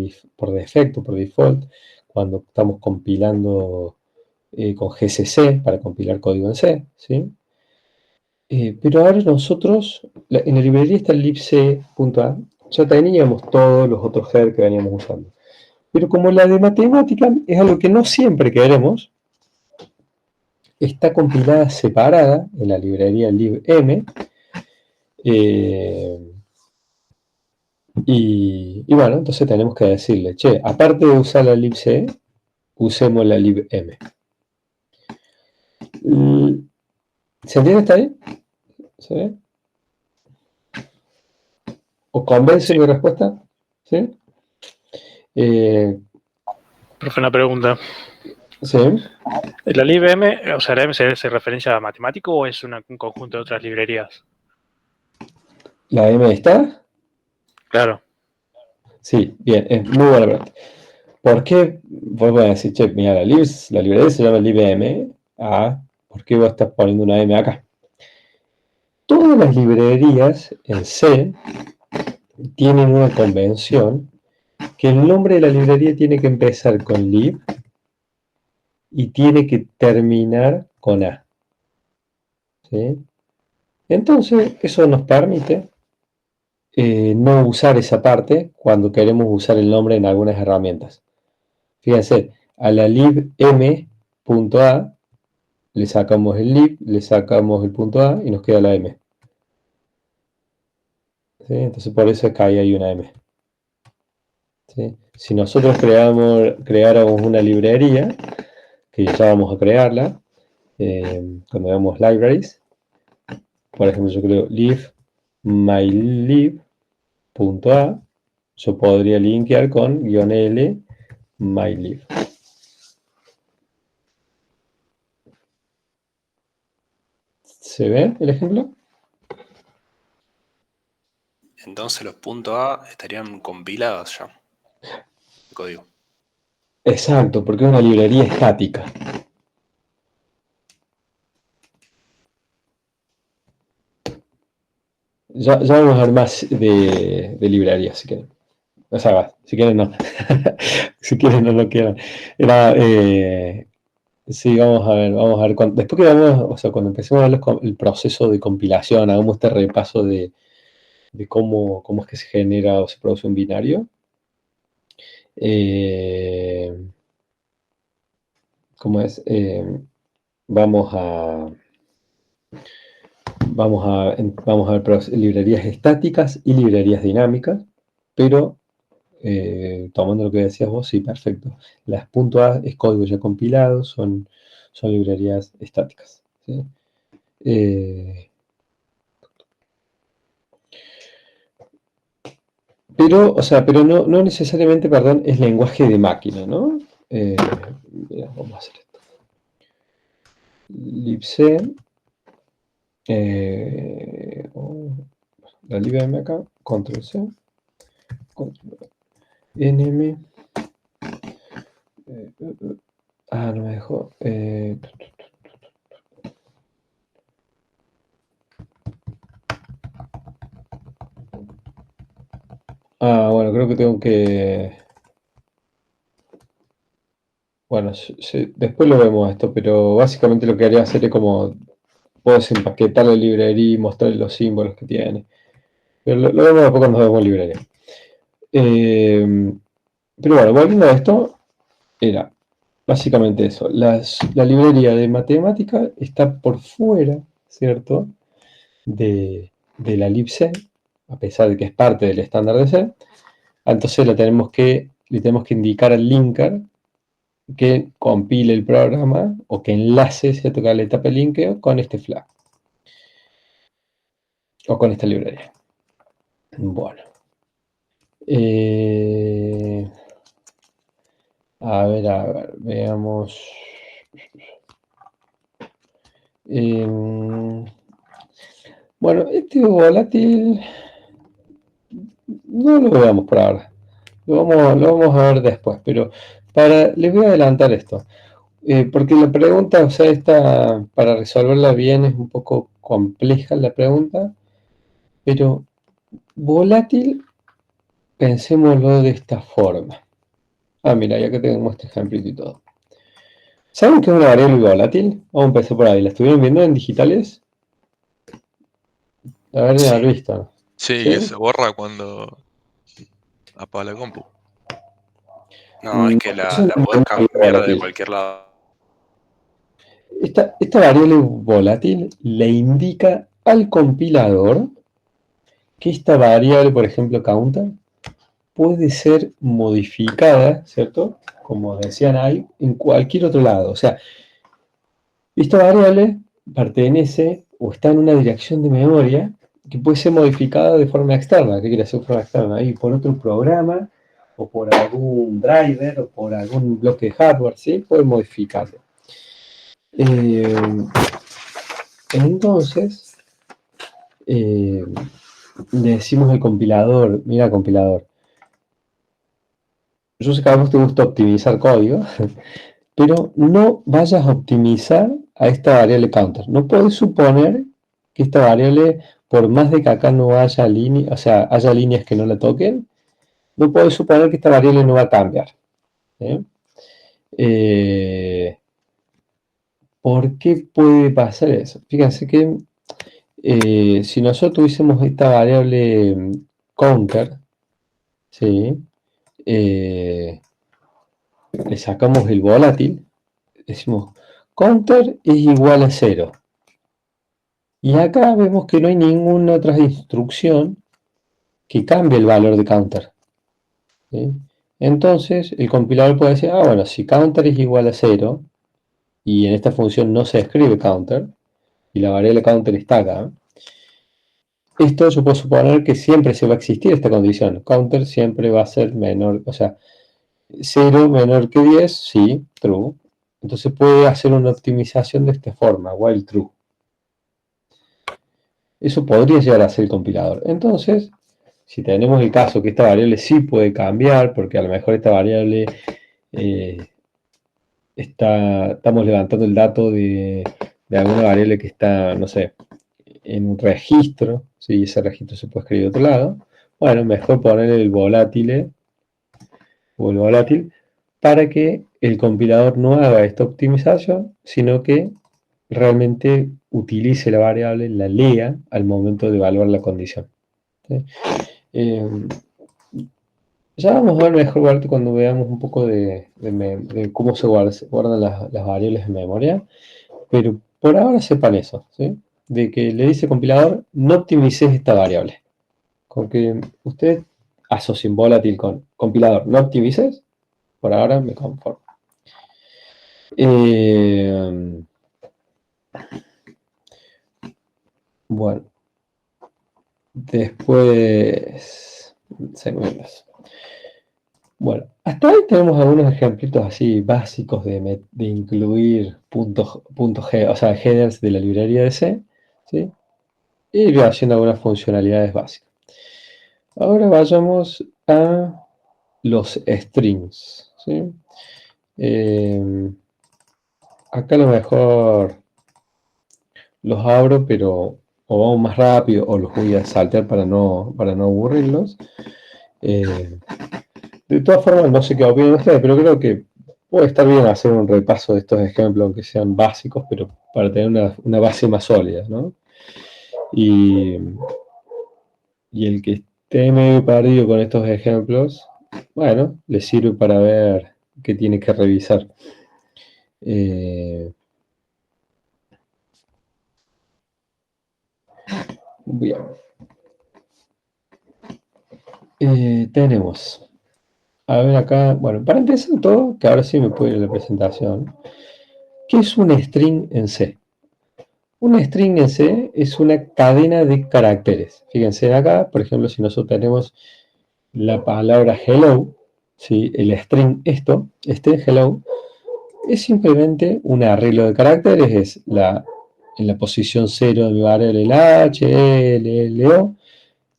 defecto, por default, cuando estamos compilando con GCC para compilar código en C, ¿sí? Pero ahora nosotros, en la librería está el libc.a, ya teníamos todos los otros headers que veníamos usando. Pero como la de matemática es algo que no siempre queremos, está compilada separada en la librería libm. Y bueno, entonces tenemos que decirle, che, aparte de usar la libc, usemos la libm. ¿Se entiende hasta ahí? ¿Se ve? ¿Os convence mi respuesta? ¿Sí? Profe, una pregunta. Sí. ¿La libm, o sea, la M se referencia a matemático o es un conjunto de otras librerías? ¿La M está? Claro. Sí, bien, es muy buena pregunta. ¿Por qué vos vas a decir, che, mira, la librería se llama libm? ¿Por qué vos estás poniendo una M acá? Todas las librerías en C tienen una convención que el nombre de la librería tiene que empezar con lib y tiene que terminar con a. ¿Sí? Entonces, eso nos permite no usar esa parte cuando queremos usar el nombre en algunas herramientas. Fíjense, a la libm.a le sacamos el lib, le sacamos el punto a y nos queda la m. ¿Sí? Entonces por eso es que ahí hay una m. ¿Sí? Si nosotros creáramos una librería, que ya vamos a crearla, cuando veamos libraries, por ejemplo yo creo lib mylib.a, yo podría linkear con -l mylib. ¿Se ve el ejemplo? Entonces los .a estarían compilados ya. El código. Exacto, porque es una librería estática. Ya vamos a ver más de librerías, si quieren. O sea, si quieren no. Si quieren no lo quieran. Sí, vamos a ver después que cuando empecemos a ver el proceso de compilación, hagamos este repaso de cómo es que se genera o se produce un binario. ¿Cómo es? Vamos a ver librerías estáticas y librerías dinámicas, pero tomando lo que decías vos, sí, perfecto. Las .a es código ya compilado, son librerías estáticas. ¿Sí? Pero no necesariamente, perdón, es lenguaje de máquina, ¿no? Mira, vamos a hacer esto. libc, la libm acá, control C, control nm, no me dejó, bueno, creo que tengo que, bueno, después lo vemos esto, pero básicamente lo que haría hacer es como, puedo desempaquetar la librería y mostrarle los símbolos que tiene, pero lo vemos después cuando vemos librería. Pero bueno, volviendo a esto, era básicamente eso. La librería de matemática está por fuera, ¿cierto? De la libc, a pesar de que es parte del estándar de C. Entonces le tenemos que indicar al linker que compile el programa o que enlace, ¿cierto? Que la etapa de linkeo con este flag. O con esta librería. Bueno. A ver, veamos. Bueno, este volátil no lo veamos por ahora. Lo vamos a ver después, pero les voy a adelantar esto. Porque la pregunta, o sea, para resolverla bien es un poco compleja la pregunta. Pero volátil, pensémoslo de esta forma. Mira, ya que tenemos este ejemplito y todo. ¿Saben qué es una variable volátil? Vamos a empezar por ahí. ¿La estuvieron viendo en digitales? La verdad, Sí. haber visto. Sí, ¿Sí? que se borra cuando apaga la compu. No, es que la Eso no podés es cambiar de volátil. cualquier lado. Esta variable volátil le indica al compilador que esta variable, por ejemplo, counter, puede ser modificada, ¿cierto? Como decían ahí, en cualquier otro lado. O sea, esta variable pertenece o está en una dirección de memoria que puede ser modificada de forma externa. ¿Qué quiere decir forma externa? Ahí por otro programa, o por algún driver, o por algún bloque de hardware, ¿sí? Puede modificarlo. Entonces, le decimos al compilador, mira compilador, yo sé que a vos te gusta optimizar código, pero no vayas a optimizar a esta variable counter. No puedes suponer que esta variable, por más de que acá no haya líneas, o sea, haya líneas que no la toquen, no puedes suponer que esta variable no va a cambiar. ¿Sí? ¿Por qué puede pasar eso? Fíjense que si nosotros tuviésemos esta variable counter, ¿sí? Le sacamos el volátil, decimos counter es igual a 0. Y acá vemos que no hay ninguna otra instrucción que cambie el valor de counter. ¿Sí? Entonces el compilador puede decir, bueno, si counter es igual a 0, y en esta función no se escribe counter, y la variable counter está acá, esto yo puedo suponer que siempre se va a existir esta condición. Counter siempre va a ser menor, o sea, 0 menor que 10, sí, true. Entonces puede hacer una optimización de esta forma, while true. Eso podría llegar a ser el compilador. Entonces, si tenemos el caso que esta variable sí puede cambiar, porque a lo mejor esta variable estamos levantando el dato de alguna variable que está, no sé, en un registro, ¿sí? Ese registro se puede escribir de otro lado. Bueno, mejor poner el volátil o el volátil para que el compilador no haga esta optimización, sino que realmente utilice la variable, la lea al momento de evaluar la condición. ¿Sí? Ya vamos a ver mejor cuando veamos un poco de cómo se guardan las variables en memoria, pero por ahora sepan eso, ¿sí? De que le dice compilador, no optimices esta variable. Con que usted asocien volátil con compilador, no optimices, por ahora me conformo. Bueno, después segmentos. Bueno, hasta ahí tenemos algunos ejemplitos así básicos de incluir puntos G, o sea, headers de la librería de C, ¿sí? Y ir haciendo algunas funcionalidades básicas. Ahora vayamos a los strings, ¿sí? Acá a lo mejor los abro, pero o vamos más rápido o los voy a saltear para no aburrirlos. De todas formas, no sé qué opinan ustedes, pero creo que puede estar bien hacer un repaso de estos ejemplos, aunque sean básicos, pero para tener una base más sólida, ¿no? Y el que esté medio perdido con estos ejemplos, bueno, le sirve para ver qué tiene que revisar. Bien. Tenemos, a ver acá, bueno, para empezar todo, que ahora sí me puedo ir a la presentación, ¿qué es un string en C? Un string en C es una cadena de caracteres. Fíjense acá, por ejemplo, si nosotros tenemos la palabra hello, ¿sí? El string este hello, es simplemente un arreglo de caracteres, es en la posición 0 de mi variable la H, L, O,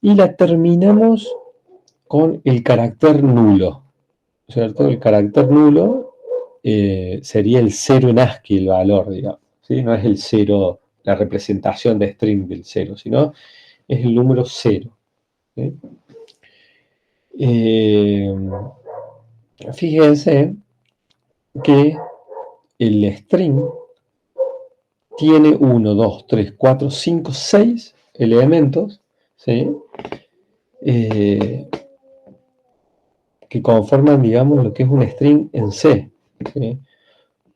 y la terminamos con el carácter nulo, ¿cierto? El carácter nulo sería el 0 en ASCII, el valor, digamos, ¿sí? No es el 0, la representación de string del 0, sino es el número 0. ¿Sí? Fíjense que el string tiene 1, 2, 3, 4, 5, 6 elementos, ¿sí? Que conforman, digamos, lo que es un string en C. ¿Sí?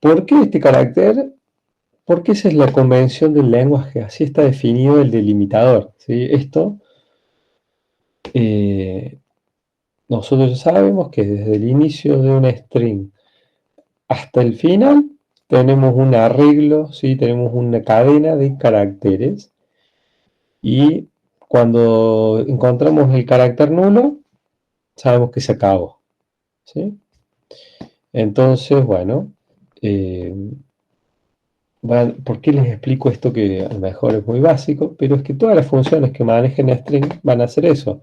¿Por qué este carácter? Porque esa es la convención del lenguaje, así está definido el delimitador. ¿Sí? Esto, nosotros sabemos que desde el inicio de un string hasta el final tenemos un arreglo, ¿sí? Tenemos una cadena de caracteres, y cuando encontramos el carácter nulo, sabemos que se acabó. ¿Sí? Entonces, bueno, ¿por qué les explico esto que a lo mejor es muy básico? Pero es que todas las funciones que manejen string van a hacer eso.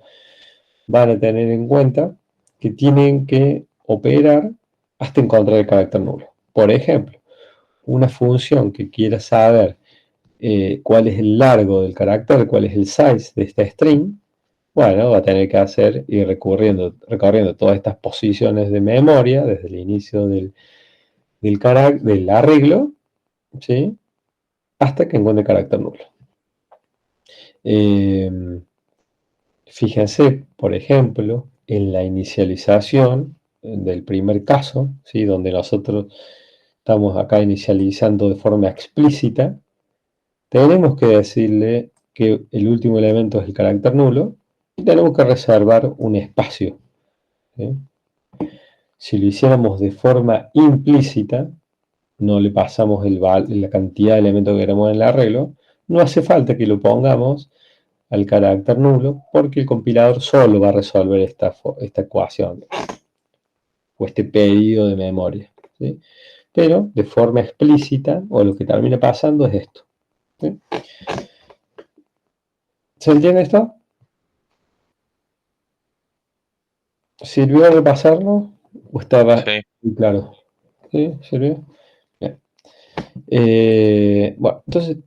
Van a tener en cuenta que tienen que operar hasta encontrar el carácter nulo. Por ejemplo, una función que quiera saber cuál es el largo del carácter, cuál es el size de esta string, bueno, va a tener que hacer ir recorriendo todas estas posiciones de memoria desde el inicio del arreglo, ¿sí? Hasta que encuentre carácter nulo. Fíjense, por ejemplo, en la inicialización del primer caso, ¿sí? Donde nosotros estamos acá inicializando de forma explícita, tenemos que decirle que el último elemento es el carácter nulo y tenemos que reservar un espacio. ¿Sí? Si lo hiciéramos de forma implícita, no le pasamos la cantidad de elementos que queremos en el arreglo, no hace falta que lo pongamos al carácter nulo, porque el compilador solo va a resolver esta ecuación o este pedido de memoria. ¿Sí? Pero de forma explícita, o lo que termina pasando es esto. ¿Sí? ¿Se entiende esto? ¿Sirvió repasarlo? ¿O estaba muy claro? ¿Sí? ¿Sirvió? Bien. Bueno, entonces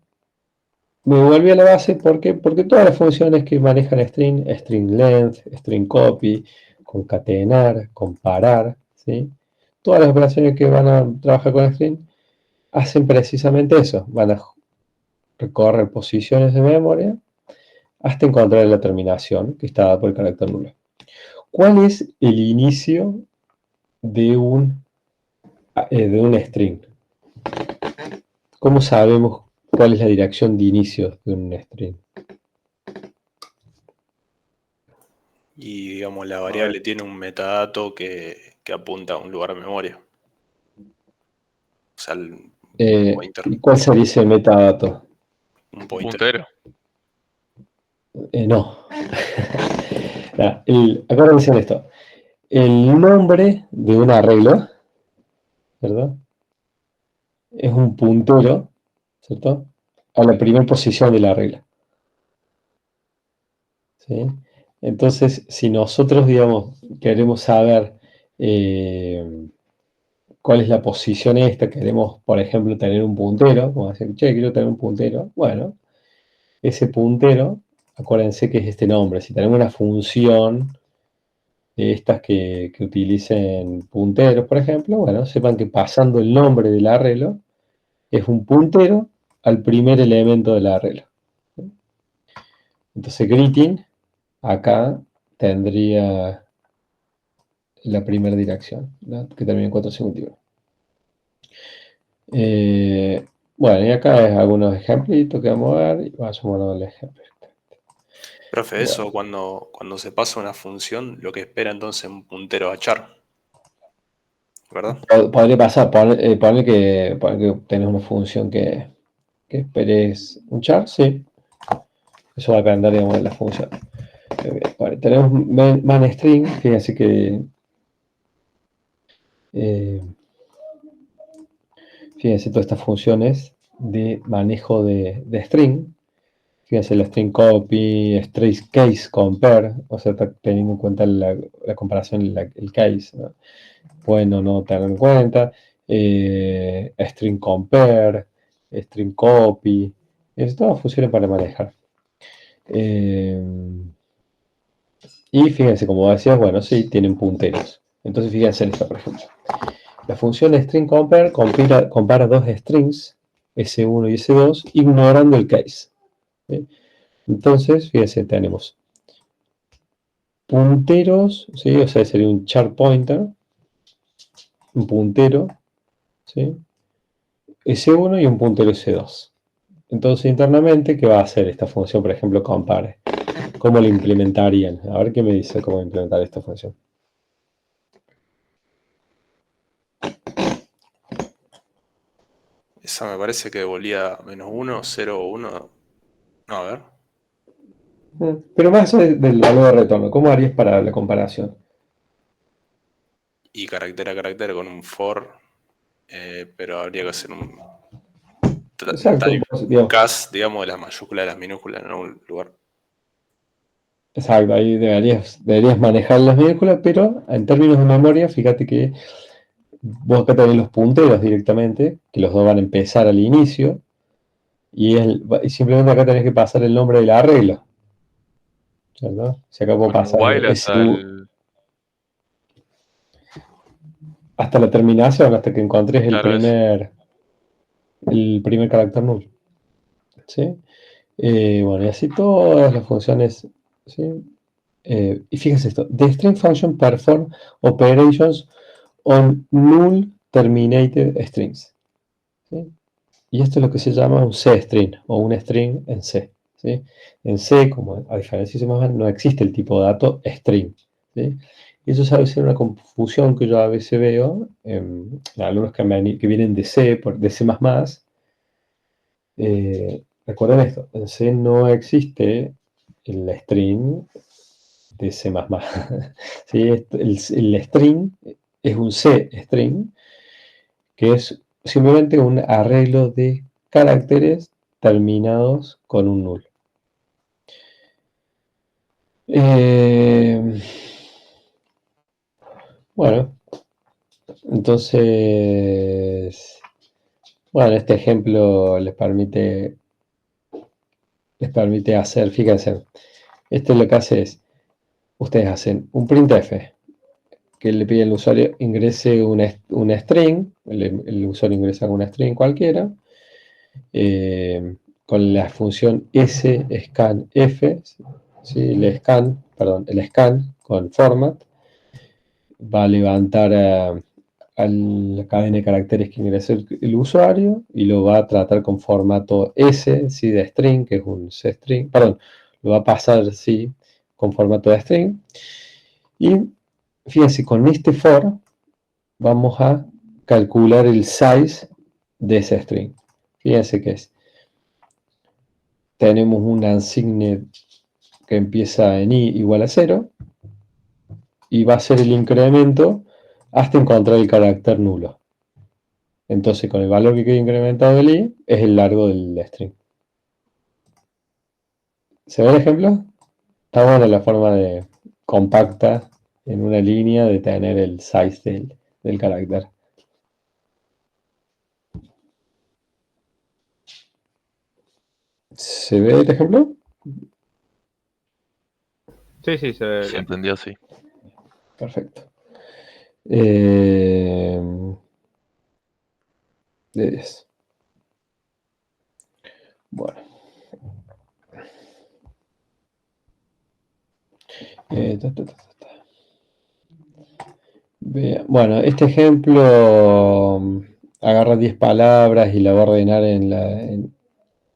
me volví a la base. ¿Por qué? Porque todas las funciones que manejan string length, string copy, concatenar, comparar, ¿sí? Todas las operaciones que van a trabajar con string hacen precisamente eso. Van a recorrer posiciones de memoria hasta encontrar la terminación que está dada por el carácter nulo. ¿Cuál es el inicio de un string? ¿Cómo sabemos cuál es la dirección de inicio de un string? Y digamos, la variable tiene un metadato que apunta a un lugar de memoria. O sea, el pointer. ¿Y cuál sería ese metadato? Un pointer. No. Acuérdense en esto. El nombre de un arreglo, ¿verdad? Es un puntero, ¿cierto? A la primera posición de la regla. ¿Sí? Entonces, si nosotros, digamos, queremos saber cuál es la posición esta, queremos, por ejemplo, tener un puntero, como decir, che, quiero tener un puntero, bueno, ese puntero, acuérdense que es este nombre. Si tenemos una función de estas que utilicen punteros, por ejemplo, bueno, sepan que pasando el nombre del arreglo es un puntero al primer elemento del arreglo. Entonces, greeting acá tendría la primera dirección, ¿no? Que termina en 451. Bueno, y acá es algunos ejemplitos que vamos a ver y vamos a poner el ejemplo. Profe, Bueno. eso cuando se pasa una función, lo que espera entonces un puntero a char, ¿verdad? Podría pasar, poner que tenés una función que esperes un char, sí. Eso va a depender, digamos, de la función. Vale, tenemos manString, fíjense que fíjense todas estas funciones de manejo de string. Fíjense la string copy, string case compare, o sea, está teniendo en cuenta la comparación, el case, ¿no? Pueden o no tener en cuenta. String compare, string copy, todas funciones para manejar. Eh, y fíjense, como decías, bueno, sí, tienen punteros. Entonces fíjense en esta, por ejemplo. La función string compare compara dos strings, S1 y S2, ignorando el case. ¿Sí? Entonces, fíjense, tenemos punteros, ¿sí? O sea, sería un char pointer, un puntero, ¿sí? S1 y un puntero S2. Entonces, internamente, ¿qué va a hacer esta función, por ejemplo, compare? ¿Cómo la implementarían? A ver qué me dice cómo implementar esta función. Esa me parece que devolvía -1, 0, 1. No, a ver. Pero más allá del valor de retorno, ¿cómo harías para la comparación? Y carácter a carácter con un for, pero habría que hacer un Exacto, digamos, typecast, digamos, de las mayúsculas y las minúsculas en algún lugar. exacto, ahí deberías manejar las minúsculas, pero en términos de memoria, fíjate que vos acá tenés los punteros directamente, que los dos van a empezar al inicio, y simplemente acá tenés que pasar el nombre del arreglo. ¿Cierto? Si acá puedo Con un pasar while hasta SU hasta la terminación, hasta que encontres Claro, el primer carácter null. ¿Sí? Bueno, y así todas las funciones. ¿Sí? Y fíjense esto: the string function perform operations on null terminated strings. ¿Sí? Y esto es lo que se llama un C-string o un string en C. ¿Sí? En C, como a diferencia de C++, no existe el tipo de dato string. ¿Sí? Y eso sabe ser una confusión que yo a veces veo en alumnos que vienen de C, de C++. Recuerden esto: en C no existe el string de C++. ¿Sí? El string es un C-string, que es simplemente un arreglo de caracteres terminados con un null. Bueno, entonces, bueno, este ejemplo les permite hacer, fíjense, este lo que hace es, ustedes hacen un printf, que le pide al usuario ingrese una string, el usuario ingresa una string cualquiera, con la función scanf, ¿sí? el scan con format va a levantar a la cadena de caracteres que ingrese el usuario y lo va a tratar con formato S, ¿sí? de string, que es un string, perdón, lo va a pasar, ¿sí? con formato de string. Y fíjense, con este for vamos a calcular el size de ese string. Fíjense que tenemos un unsigned que empieza en i igual a 0 y va a ser el incremento hasta encontrar el carácter nulo. Entonces, con el valor que quede incrementado del i, es el largo del string. ¿Se ve el ejemplo? Está buena la forma de compacta en una línea de tener el size del carácter. ¿Se ve el ejemplo? Sí, sí, se ve se bien. entendió así. Perfecto. 10. Bueno. Bueno, este ejemplo agarra 10 palabras y la va a ordenar en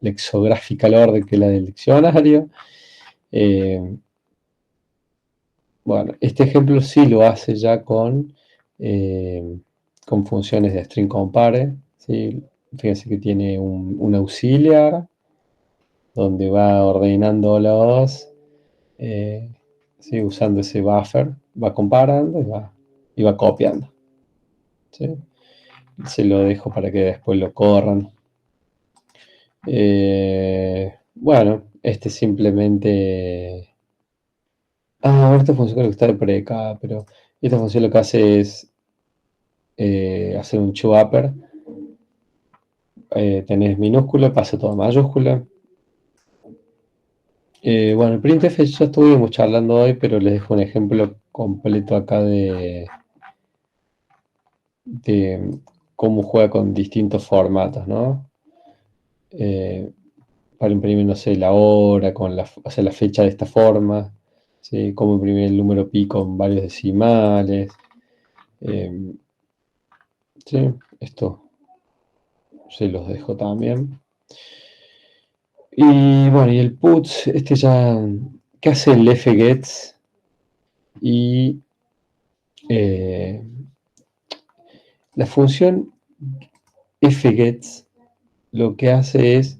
lexographical order, que es la del diccionario. Bueno, este ejemplo sí lo hace ya con funciones de string compare. ¿Sí? Fíjense que tiene un auxiliar donde va ordenando los, ¿sí? usando ese buffer, va comparando y va copiando. ¿Sí? Se lo dejo para que después lo corran. Bueno, este simplemente... esta función creo que está de preca, pero esta función lo que hace es hacer un chewupper. Tenés minúscula, pasa todo a mayúscula. Bueno, el printf ya estuvimos charlando hoy, pero les dejo un ejemplo completo acá de cómo juega con distintos formatos, ¿no? Para imprimir, no sé, la hora, o sea, la fecha de esta forma, ¿sí? Cómo imprimir el número pi con varios decimales. Sí, esto se los dejo también. Y bueno, y el puts, ya, ¿qué hace el fgets? Y la función fgets lo que hace es,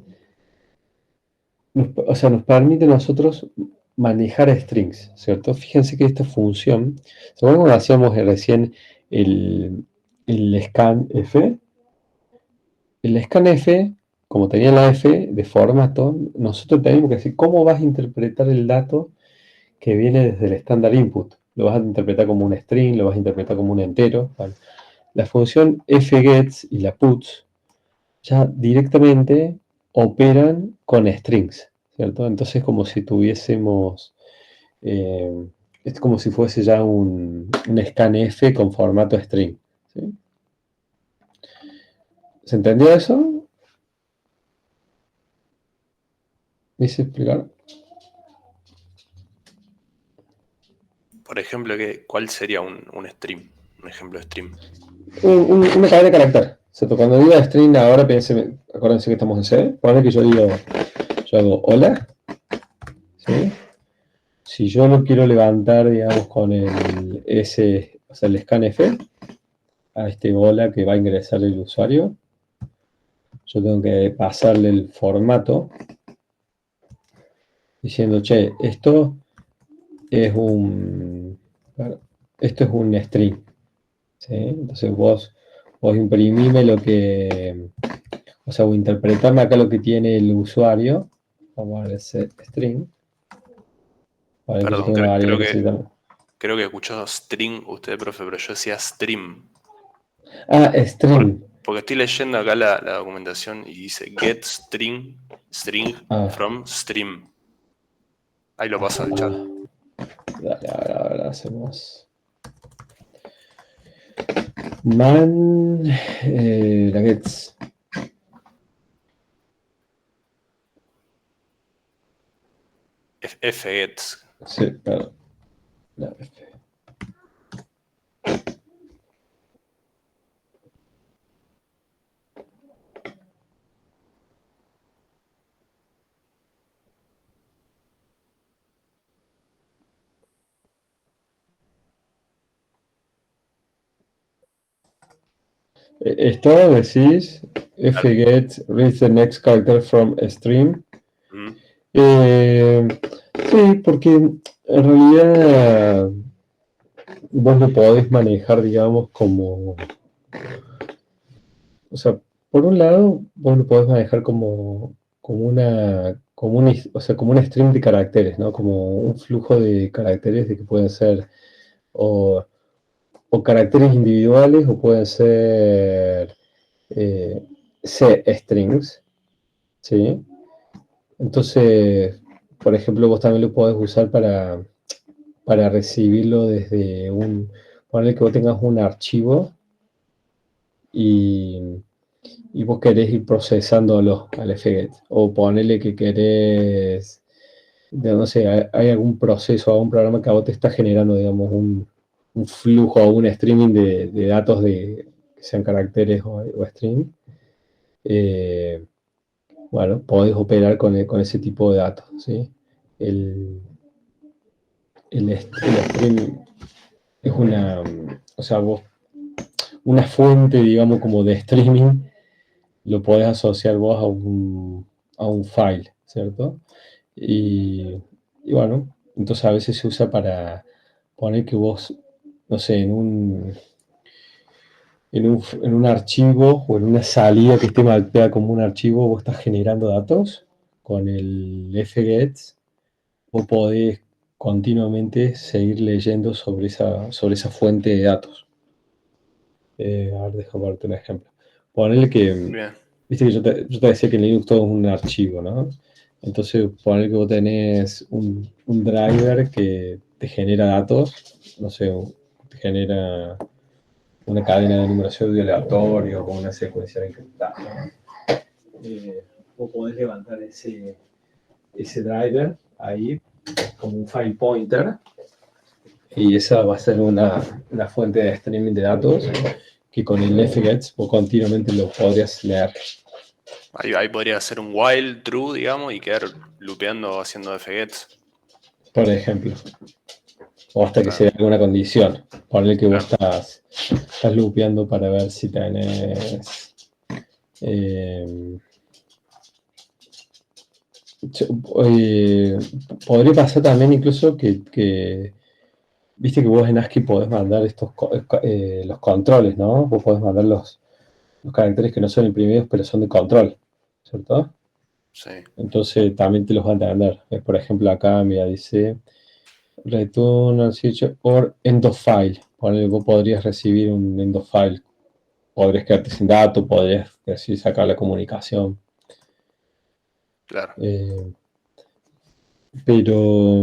nos permite a nosotros manejar strings, ¿cierto? Fíjense que esta función, ¿se acuerdan cuando hacíamos recién el scanf? El scanf, como tenía la f de formato, nosotros tenemos que decir cómo vas a interpretar el dato que viene desde el estándar input. Lo vas a interpretar como un string, lo vas a interpretar como un entero. Bueno, la función fgets y la puts ya directamente operan con strings, ¿cierto? Entonces como si tuviésemos, es como si fuese ya un scanf con formato string, ¿sí? ¿Se entendió eso? ¿Me hice explicar? Por ejemplo, ¿cuál sería un stream? Un ejemplo de stream. Una cadena de carácter. Cuando diga string ahora, acuérdense que estamos en C. Ponle que yo hago hola. ¿Sí? Si yo lo quiero levantar, digamos, con el S, o sea, el scanf, a este hola que va a ingresar el usuario, yo tengo que pasarle el formato diciendo, che, esto es un string. ¿Sí? Entonces vos imprimime lo que, o sea, o interpretarme acá lo que tiene el usuario. Vamos a ver ese string. Para que yo Perdón, tenga una variable que se llama. creo que escuchó string usted, profe, pero yo decía stream. Ah, string. Porque estoy leyendo acá la documentación y dice get string from stream. Ahí lo pasa al chat. Dale, ahora hacemos man la gets. fgets. Sí, perdón. La F. Esto decís fget read the next character from stream. Sí, porque en realidad vos lo podés manejar, digamos, como... O sea, por un lado, vos lo podés manejar como un stream de caracteres, ¿no? Como un flujo de caracteres de que pueden ser o caracteres individuales o pueden ser C-strings, ¿sí? Entonces, por ejemplo, vos también lo podés usar para recibirlo desde ponerle que vos tengas un archivo y vos querés ir procesándolo al fget. O ponerle que querés, no sé, hay algún proceso, algún programa que a vos te está generando, digamos, un flujo o un streaming de datos que sean caracteres o string. Bueno, podés operar con ese tipo de datos, ¿sí? El stream es una fuente, digamos, como de streaming, lo podés asociar vos a un file, ¿cierto? Y bueno, entonces a veces se usa para poner que vos, no sé, en un archivo o en una salida que esté mapeada como un archivo, vos estás generando datos con el fgets, vos podés continuamente seguir leyendo sobre esa fuente de datos. A ver, déjame darte un ejemplo. Ponele que, Bien. viste que yo te decía que en Linux todo es un archivo, ¿no? Entonces, poner que vos tenés un driver que te genera datos, no sé, te genera una cadena de numeración de aleatorio con una secuencia encriptada. Vos podés levantar ese driver ahí como un file pointer y esa va a ser una fuente de streaming de datos que con el fgets vos continuamente lo podrías leer. Ahí podría ser un while true, digamos, y quedar loopeando haciendo fgets. Por ejemplo. O hasta que Claro. se dé alguna condición. Ponle que vos Claro. estás loopeando para ver si tenés... podría pasar también incluso que viste que vos en ASCII podés mandar los controles, ¿no? Vos podés mandar los caracteres que no son imprimidos, pero son de control, ¿cierto? Sí. Entonces también te los va a entender. Por ejemplo, acá, mira, dice return or end of file. Ponele, vos podrías recibir un end of file. Podrías quedarte sin datos, podrías así sacar la comunicación. Claro. Pero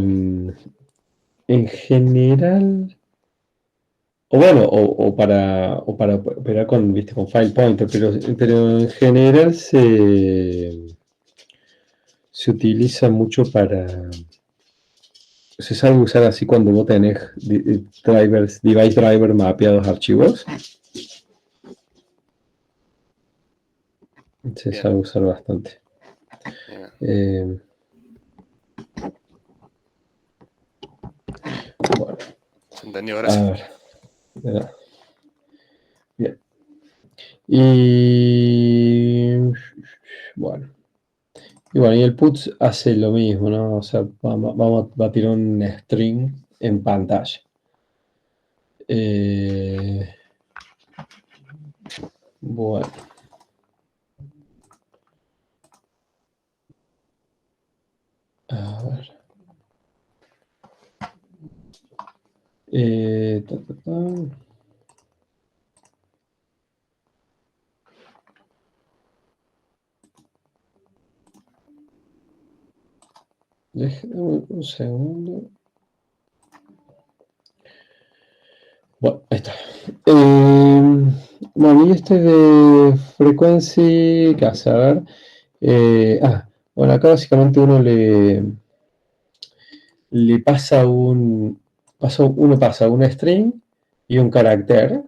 en general, o bueno, o para operar con, ¿viste? Con file pointer, pero en general se utiliza mucho se sabe usar así cuando vos tenés device driver mapeados a archivos. Se Bien. sabe usar bastante. Bien. Bueno. Se entendió, gracias. A ver. Bien. Y bueno. Y el puts hace lo mismo, ¿no? O sea, va a tirar un string en pantalla. Bueno. A ver. Déjame un segundo. Bueno, ahí está. Bueno, y este de frequency, ¿qué hace? A ver. Bueno, acá básicamente uno le pasa uno pasa una string y un carácter.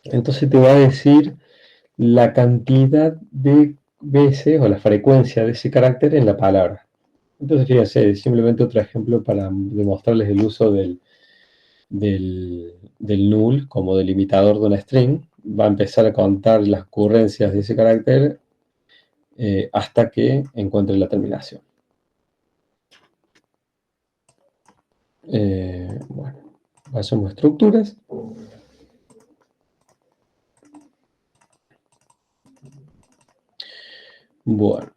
Entonces te va a decir la cantidad de veces o la frecuencia de ese carácter en la palabra. Entonces, fíjense, simplemente otro ejemplo para demostrarles el uso del null como delimitador de una string. Va a empezar a contar las ocurrencias de ese carácter hasta que encuentre la terminación. Bueno, pasamos a estructuras. Bueno,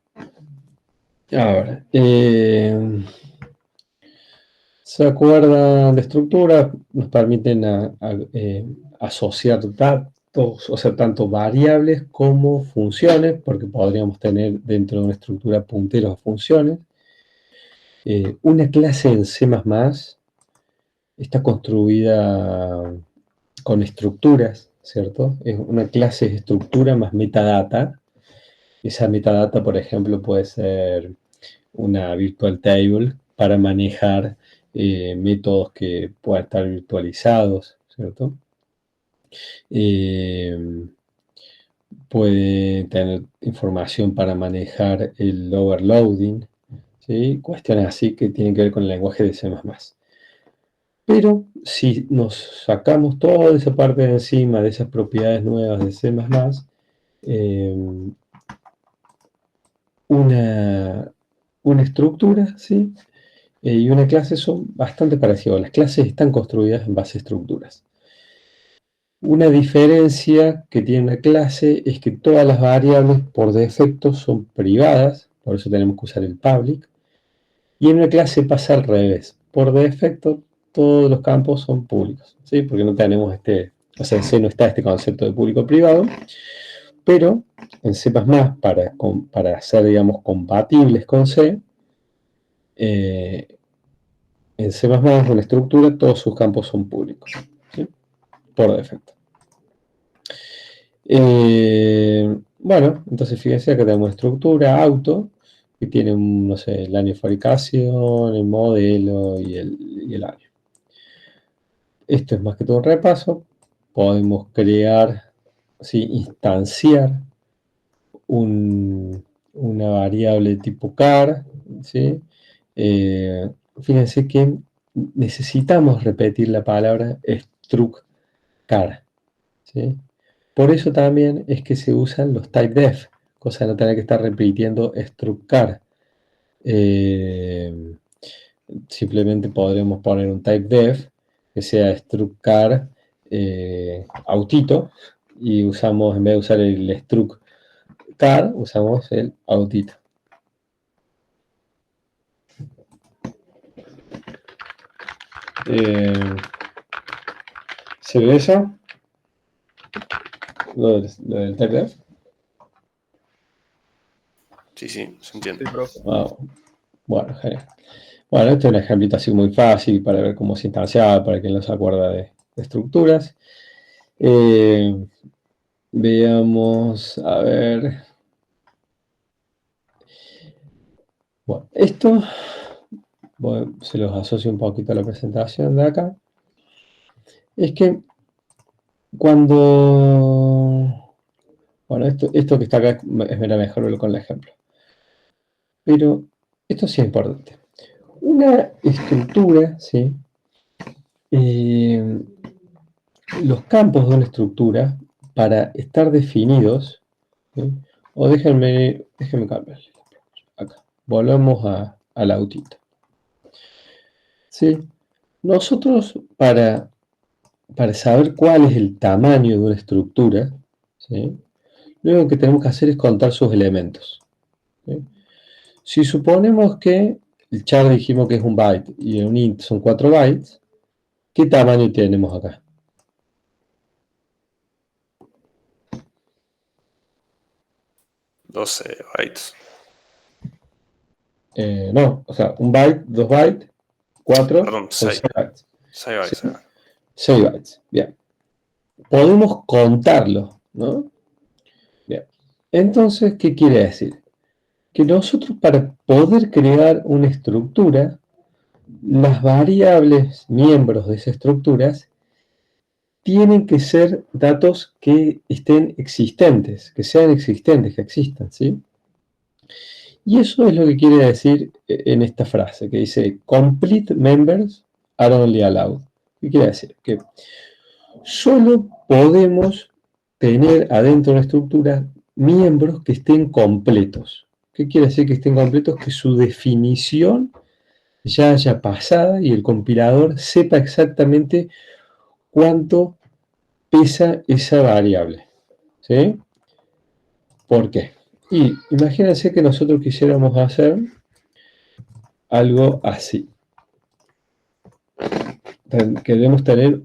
ahora, ¿se acuerdan de estructuras? Nos permiten asociar datos, o sea, tanto variables como funciones, porque podríamos tener dentro de una estructura punteros a funciones. Una clase en C++ está construida con estructuras, ¿cierto? Es una clase de estructura más metadata. Esa metadata, por ejemplo, puede ser una virtual table para manejar métodos que puedan estar virtualizados, ¿cierto? Puede tener información para manejar el overloading, ¿sí? Cuestiones así que tienen que ver con el lenguaje de C++. Pero si nos sacamos toda esa parte de encima de esas propiedades nuevas de C++, una estructura, ¿sí? Y una clase son bastante parecidos. Las clases están construidas en base a estructuras. Una diferencia que tiene una clase es que todas las variables por defecto son privadas, por eso tenemos que usar el public. Y en una clase pasa al revés. Por defecto todos los campos son públicos, ¿sí? Porque no tenemos o sea, en C no está este concepto de público-privado. Pero en C++, para ser, digamos, compatibles con C, en C++, una estructura, todos sus campos son públicos, ¿sí? Por defecto. Bueno, entonces fíjense que tenemos una estructura auto que tiene, no sé, el año de fabricación, el modelo y el año. Esto es más que todo un repaso. Podemos crear, ¿sí? Instanciar una variable tipo car, ¿sí? Fíjense que necesitamos repetir la palabra struct car, ¿sí? Por eso también es que se usan los typedef, cosa de no tener que estar repitiendo struct car. Simplemente podremos poner un typedef que sea struct car autito, y usamos, en vez de usar el struct car, usamos el autito. ¿Se ve eso? Lo del typedef. Sí, sí, se entiende. Bueno, genial. Bueno, este es un ejemplito así muy fácil para ver cómo se instanciaba, para quien no se acuerda de estructuras. Veamos, a ver. Bueno, esto se los asocio un poquito a la presentación de acá. Es que cuando... Bueno, esto que está acá es mejor verlo con el ejemplo. Pero esto sí es importante. Una estructura, ¿sí? Los campos de una estructura, para estar definidos, ¿sí? O déjenme cambiar. Acá. Volvemos al autito. ¿Sí? Nosotros, para saber cuál es el tamaño de una estructura, ¿sí? Lo único que tenemos que hacer es contar sus elementos, ¿sí? Si suponemos que el char dijimos que es un byte y un int son 4 bytes, ¿qué tamaño tenemos acá? $12 bytes. No, o sea, un byte, 2 bytes, 4, Perdón, son 6. 6 bytes. 6 bytes. 6 bytes, bien. Podemos contarlo, ¿no? Bien. Entonces, ¿qué quiere decir? Que nosotros, para poder crear una estructura, las variables miembros de esas estructuras tienen que ser datos que estén existentes, que sean existentes, que existan, ¿sí? Y eso es lo que quiere decir en esta frase, que dice complete members are only allowed. ¿Qué quiere decir? Que solo podemos tener adentro de una estructura miembros que estén completos. ¿Qué quiere decir que estén completos? Que su definición ya haya pasado y el compilador sepa exactamente cuánto pesa esa variable, ¿sí? ¿Por qué? Y imagínense que nosotros quisiéramos hacer algo así. Queremos tener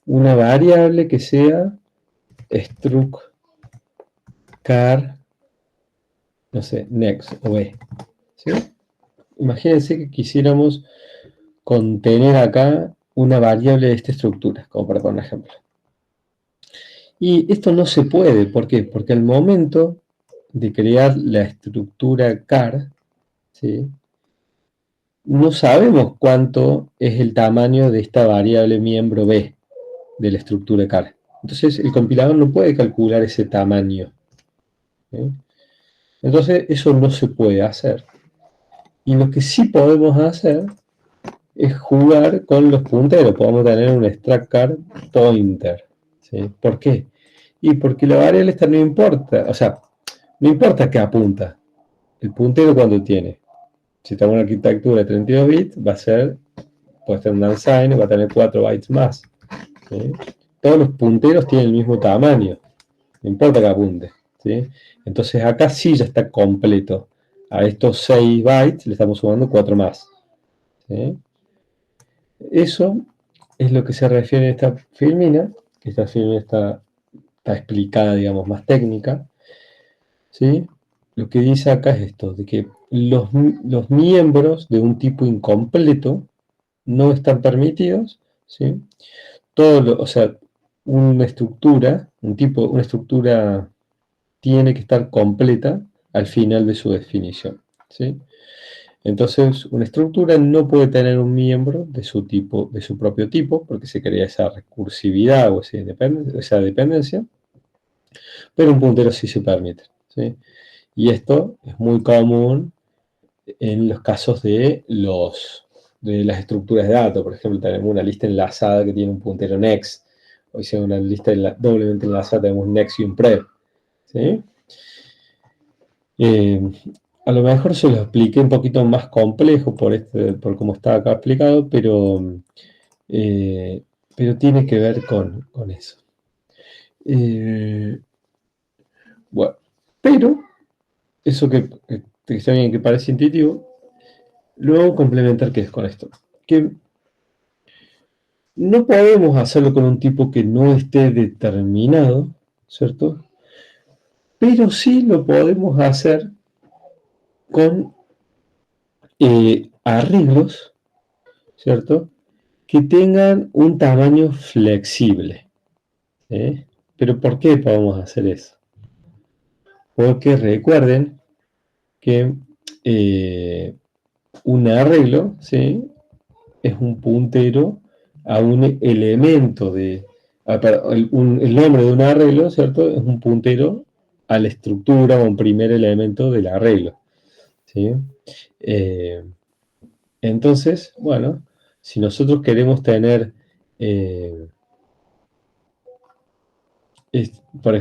una variable que sea struct car, no sé, next o b, ¿sí? Imagínense que quisiéramos contener acá una variable de esta estructura, como para poner un ejemplo. Y esto no se puede, ¿por qué? Porque al momento de crear la estructura car, ¿sí? No sabemos cuánto es el tamaño de esta variable miembro b de la estructura car. Entonces el compilador no puede calcular ese tamaño, ¿sí? Entonces eso no se puede hacer. Y lo que sí podemos hacer es jugar con los punteros. Podemos tener un struct car pointer, ¿sí? ¿Por qué? Y porque la variable esta no importa, o sea, no importa qué apunta. El puntero cuando tiene. Si tengo una arquitectura de 32 bits, va a ser, puede ser un unsigned, va a tener 4 bytes más, ¿sí? Todos los punteros tienen el mismo tamaño, no importa que apunte, ¿sí? Entonces acá sí ya está completo. A estos 6 bytes le estamos sumando 4 más, ¿sí? Eso es lo que se refiere a esta filmina. Esta filmina está está explicada, digamos, más técnica, ¿sí? Lo que dice acá es esto, de que los miembros de un tipo incompleto no están permitidos, ¿sí? O sea, una estructura tiene que estar completa al final de su definición, ¿sí? Entonces, una estructura no puede tener un miembro de su propio tipo, porque se crea esa recursividad o esa dependencia, pero un puntero sí se permite, ¿sí? Y esto es muy común en los casos de las estructuras de datos. Por ejemplo, tenemos una lista enlazada que tiene un puntero next, o si es una lista doblemente enlazada, tenemos un next y un pre, ¿sí? A lo mejor se lo expliqué un poquito más complejo por cómo está acá explicado, pero tiene que ver con eso. Bueno, pero eso que está bien, que parece intuitivo, lo vamos a complementar ¿qué es con esto? Que no podemos hacerlo con un tipo que no esté determinado, ¿cierto? Pero sí lo podemos hacer con arreglos, ¿cierto? Que tengan un tamaño flexible. ¿Sí? Pero ¿por qué podemos hacer eso? Porque recuerden que un arreglo, ¿sí? Es un puntero a un elemento el nombre de un arreglo, ¿cierto? Es un puntero a la estructura o un primer elemento del arreglo, ¿sí? Entonces, bueno, si nosotros queremos tener,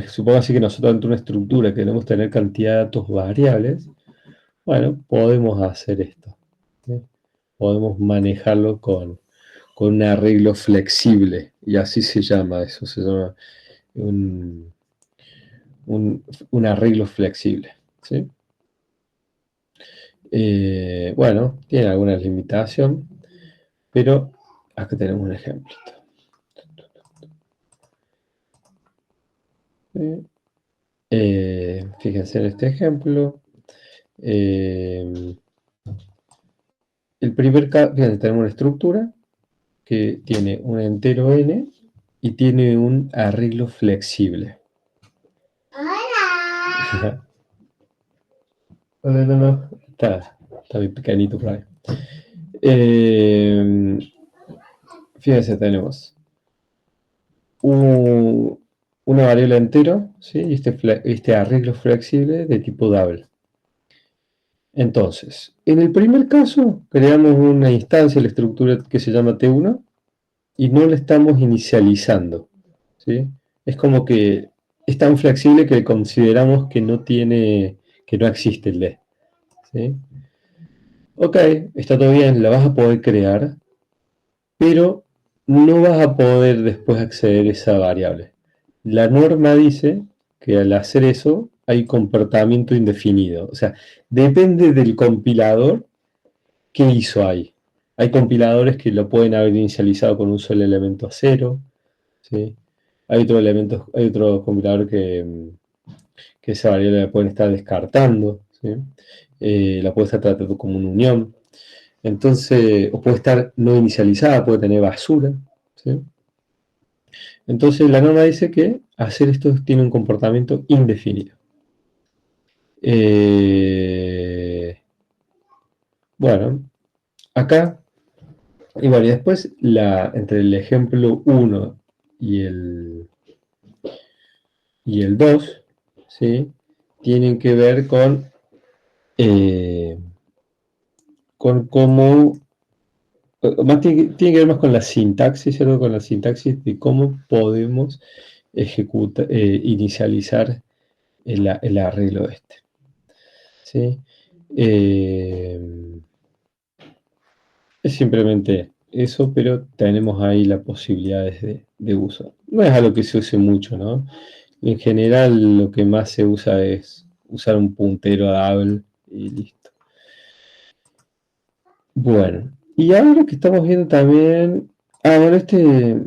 supóngase que nosotros dentro de una estructura queremos tener cantidad de datos variables, bueno, podemos hacer esto, ¿sí? Podemos manejarlo con un arreglo flexible, y así se llama eso, se llama un arreglo flexible, ¿sí? Bueno, tiene alguna limitación, pero acá tenemos un ejemplo. Fíjense en este ejemplo. El primer caso, fíjense, tenemos una estructura que tiene un entero n y tiene un arreglo flexible. ¡Hola! Hola, no. Está bien pequeñito por ahí. Fíjense, tenemos una variable entero, ¿sí? Y este arreglo flexible de tipo double. Entonces, en el primer caso, creamos una instancia de la estructura que se llama T1 y no la estamos inicializando, ¿sí? Es como que es tan flexible que consideramos que no existe el D, ¿sí? Ok, está todo bien, la vas a poder crear, pero no vas a poder después acceder a esa variable. La norma dice que al hacer eso hay comportamiento indefinido. O sea, depende del compilador qué hizo ahí. Hay compiladores que lo pueden haber inicializado con un solo elemento a cero, ¿sí? Hay otro compilador que esa variable la pueden estar descartando, ¿sí? La puede estar tratando como una unión. Entonces, o puede estar no inicializada, puede tener basura, ¿sí? Entonces, la norma dice que hacer esto tiene un comportamiento indefinido. Bueno, acá, y bueno, y después, entre el ejemplo 1 y el 2, ¿sí? Tienen que ver con cómo, tiene que ver más con la sintaxis, ¿cierto? Con la sintaxis de cómo podemos inicializar el arreglo este, ¿sí? Es simplemente eso, pero tenemos ahí las posibilidades de uso. No es algo que se use mucho, ¿no? En general lo que más se usa es usar un puntero double y listo. Bueno, y ahora que estamos viendo también... bueno, este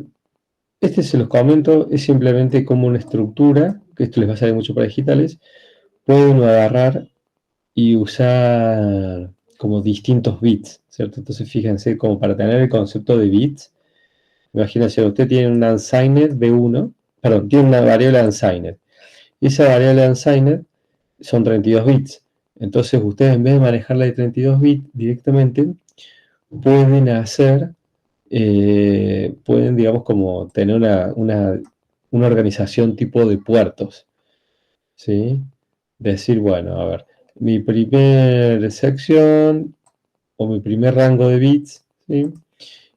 Este se los comento, es simplemente como una estructura, que esto les va a salir mucho para digitales, puede uno agarrar y usar como distintos bits, ¿cierto? Entonces fíjense, como para tener el concepto de bits, imagínense, usted tiene un unsigned de 1, perdón, tiene una variable unsigned, y esa variable unsigned son 32 bits. Entonces ustedes, en vez de manejarla de 32 bits directamente, pueden hacer, pueden, digamos, como tener una organización tipo de puertos, ¿sí? Decir, bueno, a ver, mi primer sección o mi primer rango de bits, ¿sí?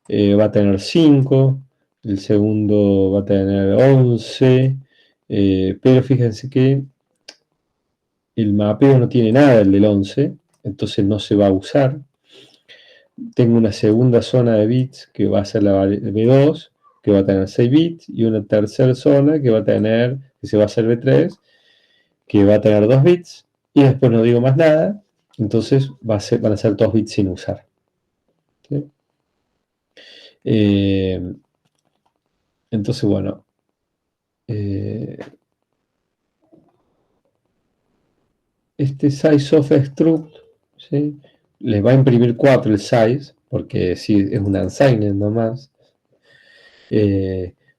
Va a tener 5, el segundo va a tener 11, pero fíjense que el mapeo no tiene nada el del 11, entonces no se va a usar. Tengo una segunda zona de bits que va a ser la B2, que va a tener 6 bits, y una tercera zona que va a tener, que se va a hacer B3, que va a tener 2 bits, y después no digo más nada, entonces van a ser 2 bits sin usar. ¿Sí? Entonces, bueno, este size of struct, ¿sí? Les va a imprimir 4 el size, porque sí, es un unsigned nomás.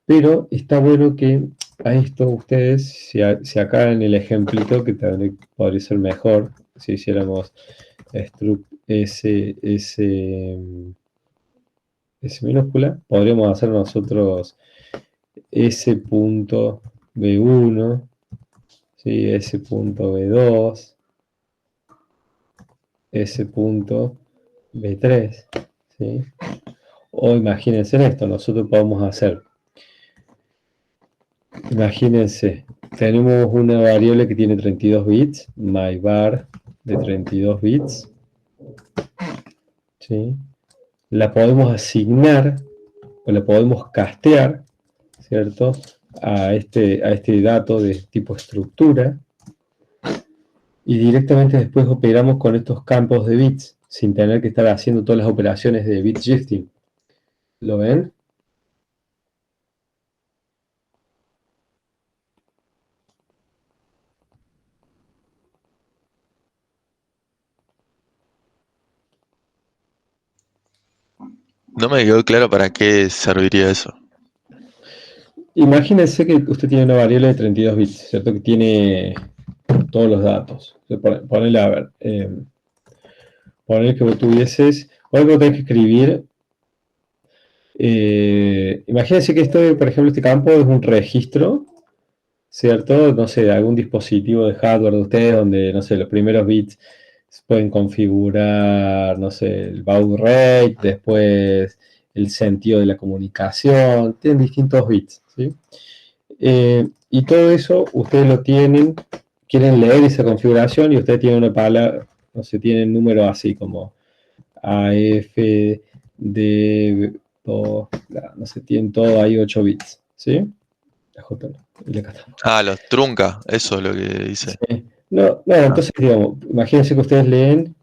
Pero está bueno que a esto ustedes, si acá en el ejemplito, que también podría ser mejor, si hiciéramos struct S minúscula, podríamos hacer nosotros S.B1, ¿sí? S.B2, S.B3, ¿sí? O imagínense esto, nosotros podemos hacer, imagínense, tenemos una variable que tiene 32 bits, myVar de 32 bits, ¿sí? La podemos asignar o la podemos castear, ¿cierto? A este dato de tipo estructura, y directamente después operamos con estos campos de bits sin tener que estar haciendo todas las operaciones de bit shifting. ¿Lo ven? No me quedó claro para qué serviría eso. Imagínense que usted tiene una variable de 32 bits, ¿cierto? Que tiene todos los datos. Ponele, a ver, ponele que vos tuvieses, o algo que tenés que escribir. Imagínense que esto, por ejemplo, este campo es un registro, ¿cierto? No sé, de algún dispositivo de hardware de ustedes donde, no sé, los primeros bits se pueden configurar, no sé, el baud rate, después el sentido de la comunicación, tienen distintos bits, ¿sí? Y todo eso ustedes lo tienen, quieren leer esa configuración y ustedes tienen una palabra, no sé, tienen números así como AF, D, no sé, tienen todo ahí 8 bits, ¿sí? La J, y la K. Ah, los trunca, eso es lo que dice. Sí. No, entonces, digamos, imagínense que ustedes leen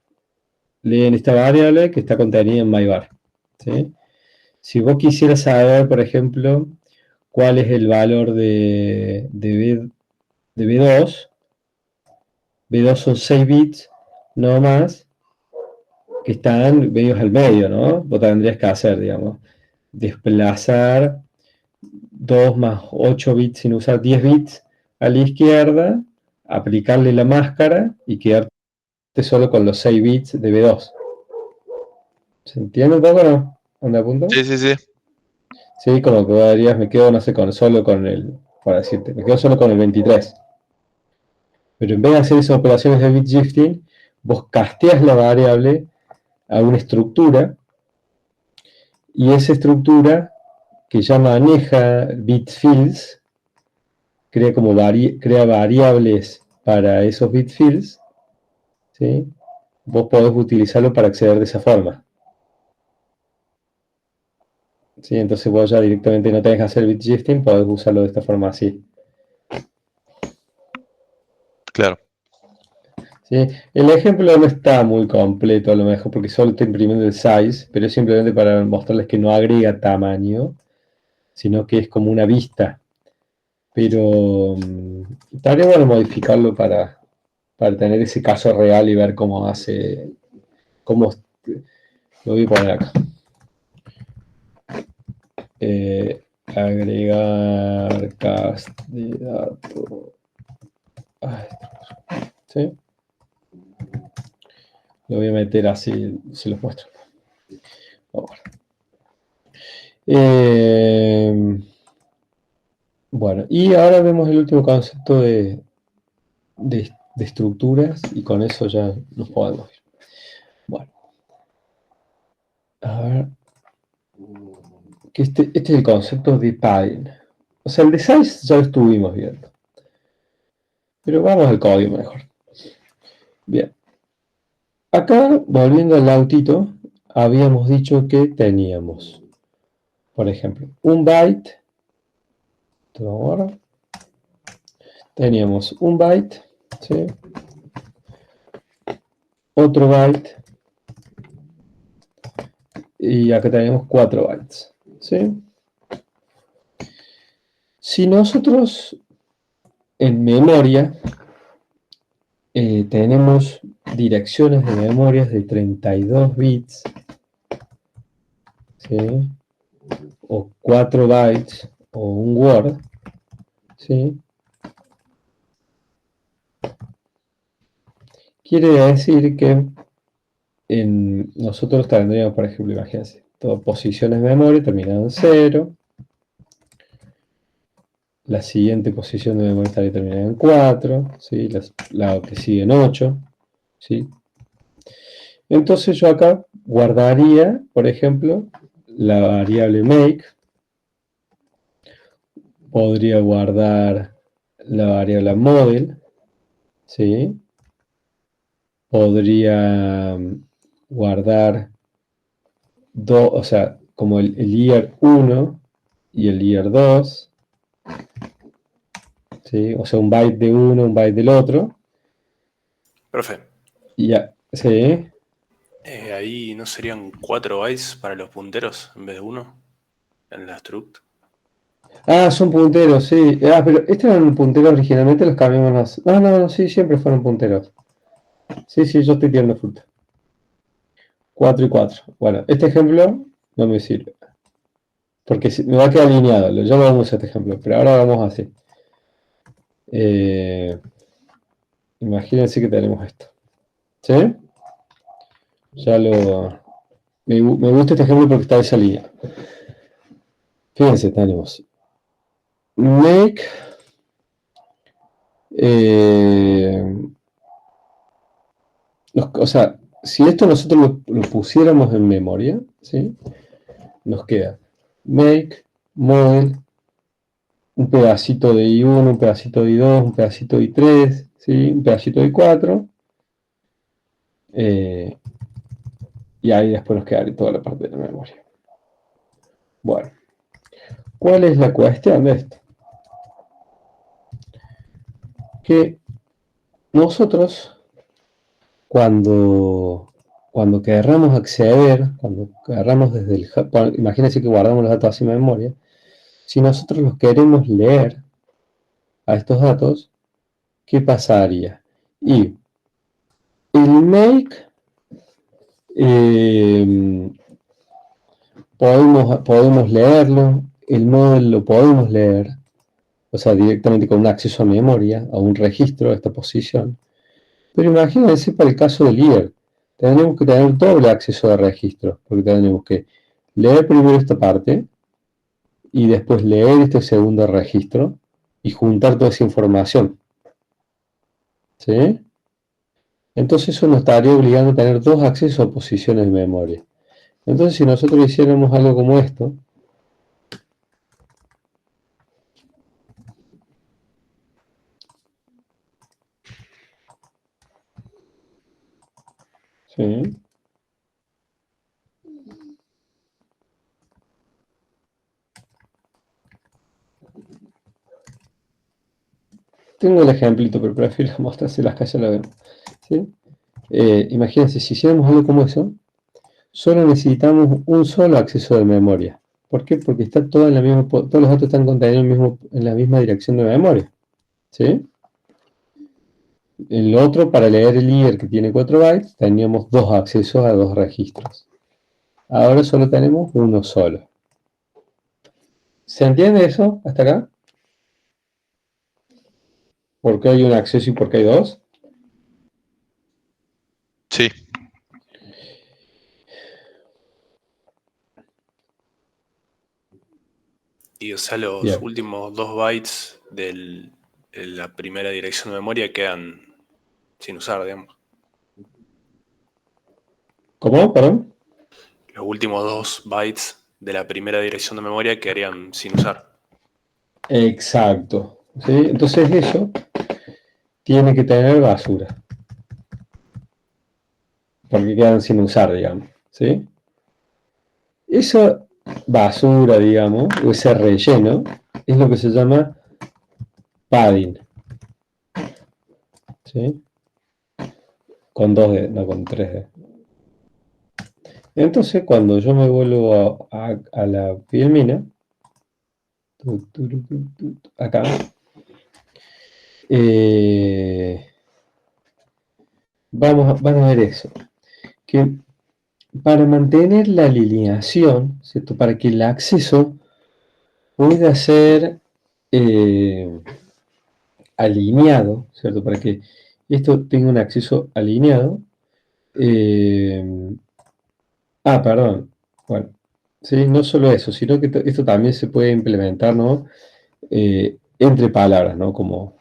esta variable que está contenida en myVar, ¿sí? Si vos quisieras saber, por ejemplo, cuál es el valor de B2, B2 son 6 bits, no más, que están medios al medio, ¿no? Vos tendrías que hacer, digamos, desplazar 2 más 8 bits sin usar 10 bits a la izquierda, aplicarle la máscara y quedarte solo con los 6 bits de B2. ¿Se entiende un poco o no? ¿Anda a punto? Sí, sí, sí. Sí, como que vos dirías, me quedo, no sé, solo con el, para decirte, me quedo solo con el 23. Pero en vez de hacer esas operaciones de bit shifting, vos casteas la variable a una estructura, y esa estructura que ya maneja bit fields, crea variables para esos bit fields, ¿sí? Vos podés utilizarlo para acceder de esa forma. ¿Sí? Entonces vos ya directamente no tenés que hacer bit shifting, podés usarlo de esta forma así. Claro. ¿Sí? El ejemplo no está muy completo a lo mejor porque solo está imprimiendo el size, pero es simplemente para mostrarles que no agrega tamaño, sino que es como una vista. Pero estaría bueno modificarlo para tener ese caso real y ver cómo hace, cómo lo voy a poner acá. Agregar cast de datos. ¿Sí? Lo voy a meter así, se los muestro. Ahora. Bueno, y ahora vemos el último concepto de estructuras y con eso ya nos podemos ir. Bueno. A ver. Que este es el concepto de define. O sea, el de size ya lo estuvimos viendo. Pero vamos al código mejor. Bien. Acá, volviendo al autito, habíamos dicho que teníamos, por ejemplo, un byte. Ahora teníamos un byte, ¿sí? Otro byte. Y acá tenemos 4 bytes, ¿sí? Si nosotros en memoria tenemos direcciones de memorias de 32 bits, ¿sí? O 4 bytes, o un Word, ¿sí? Quiere decir que nosotros tendríamos, por ejemplo, imagínense, todas posiciones de memoria terminadas en 0. La siguiente posición de memoria estaría terminada en 4, ¿sí? La que sigue en 8, ¿sí? Entonces yo acá guardaría, por ejemplo, la variable make. Podría guardar la variable model, ¿sí? Podría guardar o sea, como el year 1 y el year 2, ¿sí? O sea, un byte de uno, un byte del otro. Profe, Y ya, ¿sí? ahí no serían 4 bytes para los punteros en vez de 1 en la struct. Ah, son punteros, sí. Ah, pero estos eran punteros originalmente, los cambiamos. No, sí, siempre fueron punteros. Sí, yo estoy tirando fruta. 4 y 4. Bueno, este ejemplo no me sirve. Porque me va a quedar alineado. Yo no vamos a usar este ejemplo, pero ahora vamos así. Imagínense que tenemos esto. ¿Sí? Ya me gusta este ejemplo porque está desalineado. Fíjense, tenemos make o sea, si esto nosotros lo pusiéramos en memoria, ¿sí? Nos queda make, model, un pedacito de I1, un pedacito de I2, un pedacito de I3, ¿sí? Un pedacito de I4. Y ahí después nos quedaría toda la parte de la memoria. Bueno, ¿cuál es la cuestión de esto? Que nosotros, cuando querramos acceder, cuando querramos desde el hub, imagínense que guardamos los datos así en memoria, si nosotros los queremos leer a estos datos, ¿qué pasaría? Y el make podemos leerlo, el model lo podemos leer, o sea, directamente con un acceso a memoria, a un registro de esta posición. Pero imagínense para el caso del year, tenemos que tener doble acceso de registro, porque tenemos que leer primero esta parte y después leer este segundo registro y juntar toda esa información. ¿Sí? Entonces eso nos estaría obligando a tener dos accesos a posiciones de memoria. Entonces si nosotros hiciéramos algo como esto, ¿sí? Tengo el ejemplito, pero prefiero mostrárselas que ya lo vemos. ¿Sí? Imagínense, si hiciéramos algo como eso, solo necesitamos un solo acceso de memoria. ¿Por qué? Porque está todo en la misma, todos los datos están contenidos en la misma dirección de memoria. ¿Sí? El otro, para leer el IR que tiene 4 bytes, teníamos 2 accesos a 2 registros. Ahora solo tenemos uno solo. ¿Se entiende eso hasta acá? ¿Por qué hay un acceso y por qué hay 2? Sí. Y o sea, los Bien. últimos 2 bytes de la primera dirección de memoria quedan sin usar, digamos. ¿Cómo? ¿Perdón? Los últimos 2 bytes de la primera dirección de memoria quedarían sin usar. Exacto. ¿Sí? Entonces eso tiene que tener basura. Porque quedan sin usar, digamos. ¿Sí? Esa basura, digamos, o ese relleno, es lo que se llama padding. ¿Sí? Con 2D, no con 3D. Entonces, cuando yo me vuelvo a la filmina, acá, van a ver eso. Que para mantener la alineación, ¿cierto? Para que el acceso pueda ser alineado, ¿cierto? Para que esto tenga un acceso alineado. Perdón. Bueno, sí, no solo eso, sino que esto también se puede implementar, ¿no? Entre palabras, ¿no? Como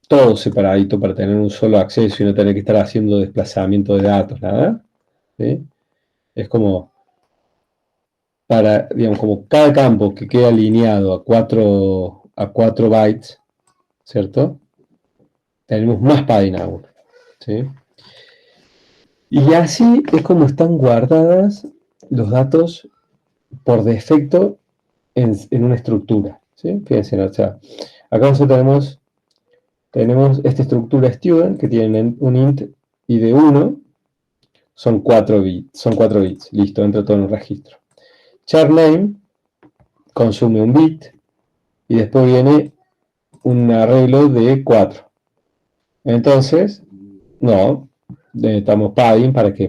todo separadito para tener un solo acceso y no tener que estar haciendo desplazamiento de datos, nada. ¿Sí? Es como para, digamos, como cada campo que queda alineado a 4 bytes, ¿cierto? Tenemos más padding aún, ¿sí? Y así es como están guardadas los datos por defecto en una estructura, ¿sí? Fíjense, o sea, acá nosotros tenemos esta estructura student que tiene un int y de 1 son 4 bits, listo, entra todo en un registro. Char name consume un bit y después viene un arreglo de 4. Entonces, no, necesitamos padding para que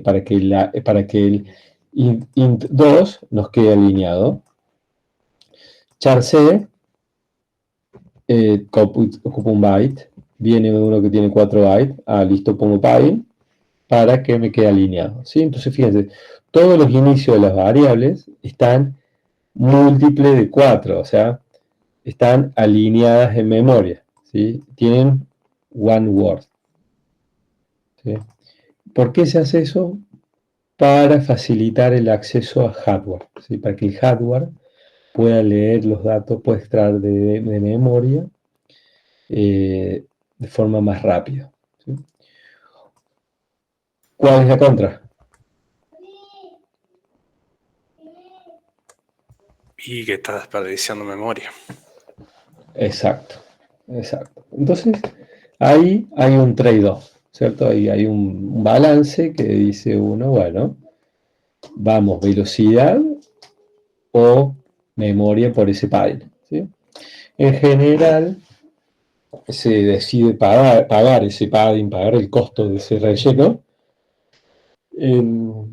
el int 2 nos quede alineado. Char C ocupa un byte, viene uno que tiene 4 bytes, listo, pongo padding para que me quede alineado, ¿sí? Entonces, fíjense, todos los inicios de las variables están múltiples de 4, o sea, están alineadas en memoria, ¿sí? Tienen one word. ¿Sí? ¿Por qué se hace eso? Para facilitar el acceso a hardware, ¿sí? Para que el hardware pueda leer los datos, pueda extraer de memoria de forma más rápida, ¿sí? ¿Cuál es la contra? Y que está desperdiciando memoria. Exacto. Entonces, ahí hay un trade-off, ¿cierto? Ahí hay un balance que dice uno, bueno, vamos, velocidad o memoria por ese padding, ¿sí? En general, se decide pagar ese padding, pagar el costo de ese relleno en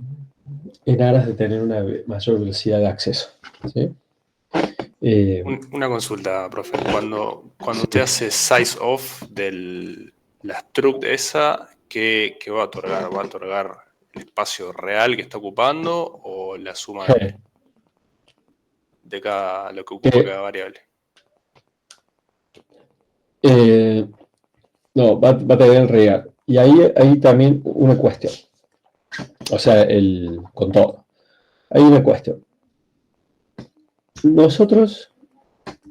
aras de tener una mayor velocidad de acceso, ¿sí? Una consulta, profe. Cuando usted hace size off de la struct esa, ¿qué va a otorgar? ¿Va a otorgar el espacio real que está ocupando o la suma de cada lo que ocupa cada variable? No, va a tener el real. Y ahí también una cuestión. O sea, con todo. Hay una cuestión. Nosotros,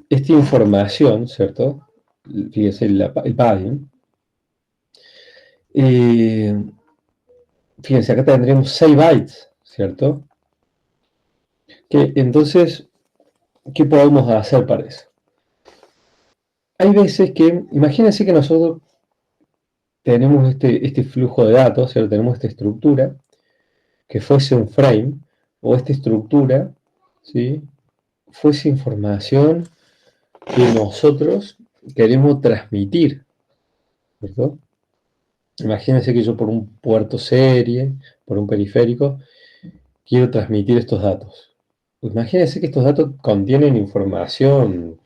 esta información, ¿cierto? Fíjense, el padding. Fíjense, acá tendremos 6 bytes, ¿cierto? Entonces, ¿qué podemos hacer para eso? Hay veces que, imagínense que nosotros tenemos este flujo de datos, ¿cierto? Tenemos esta estructura que fuese un frame, o esta estructura, ¿sí? Fuese información que nosotros queremos transmitir, ¿cierto? Imagínense que yo por un puerto serie, por un periférico, quiero transmitir estos datos. Imagínense que estos datos contienen información,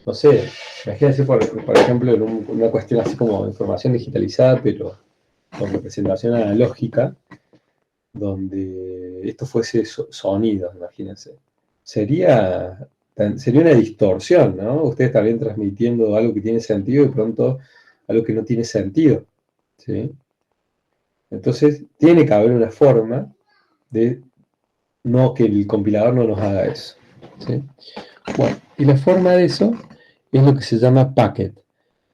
no sé, imagínense por ejemplo en una cuestión así como información digitalizada, pero con representación analógica, donde esto fuese sonido, imagínense. Sería una distorsión, ¿no? Ustedes estarían transmitiendo algo que tiene sentido y de pronto algo que no tiene sentido, ¿sí? Entonces, tiene que haber una forma de no que el compilador no nos haga eso, ¿sí? Bueno, y la forma de eso es lo que se llama packet.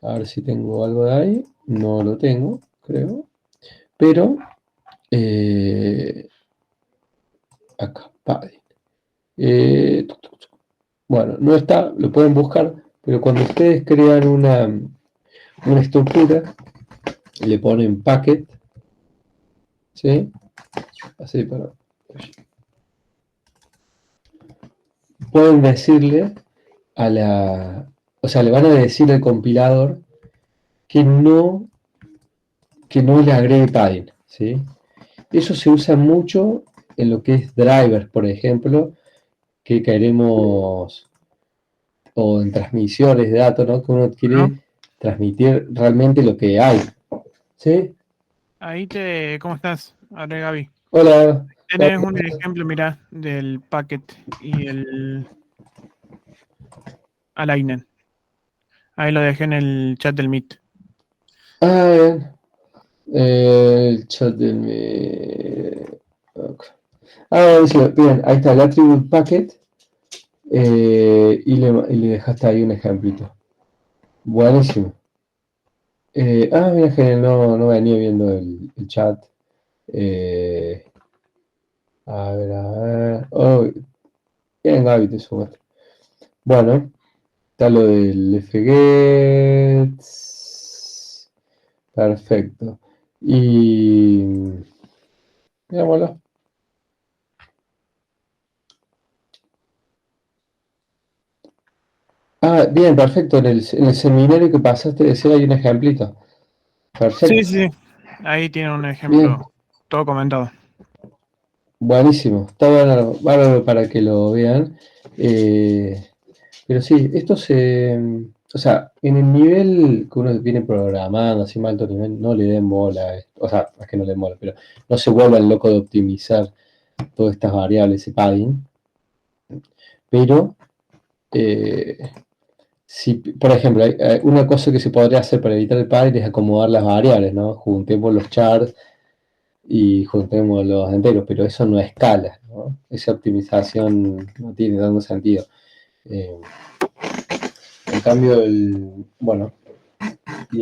A ver si tengo algo de ahí. No lo tengo, creo. Pero, acá, packet. Bueno, no está, lo pueden buscar, pero cuando ustedes crean una estructura, le ponen packet, ¿sí? Así para... Pueden decirle o sea, le van a decir al compilador que no le agregue padding, ¿sí? Eso se usa mucho en lo que es drivers, por ejemplo, que queremos, o en transmisiones de datos, ¿no? Que uno quiere transmitir realmente lo que hay, ¿sí? ¿Cómo estás? Ahora Gaby. Hola. Tenés un ejemplo, mirá, del packet y el aligner. Ahí lo dejé en el chat del Meet. Ah, bien. El chat del Meet. Bien, ahí está el attribute packet. Y le dejaste ahí un ejemplito. Buenísimo. Mira, genial, no venía viendo el chat. A ver. Oh, bien, Gaby, te sumaste. Bueno, está lo del fget. Perfecto. Y veámoslo. Bien, perfecto. En el seminario que pasaste decía hay un ejemplito. Perfecto. Sí. Ahí tiene un ejemplo. Bien. Todo comentado. Buenísimo. Está bárbaro para que lo vean. Pero sí, esto o sea, en el nivel que uno viene programando, así más alto nivel, no le den bola. O sea, es que no le den bola, pero no se vuelvan loco de optimizar todas estas variables, ese padding. Pero, si, por ejemplo, hay una cosa que se podría hacer para evitar el padding es acomodar las variables, ¿no? Juntemos los chars y juntemos los enteros, pero eso no escala, ¿no? Esa optimización no tiene tanto sentido. En cambio, y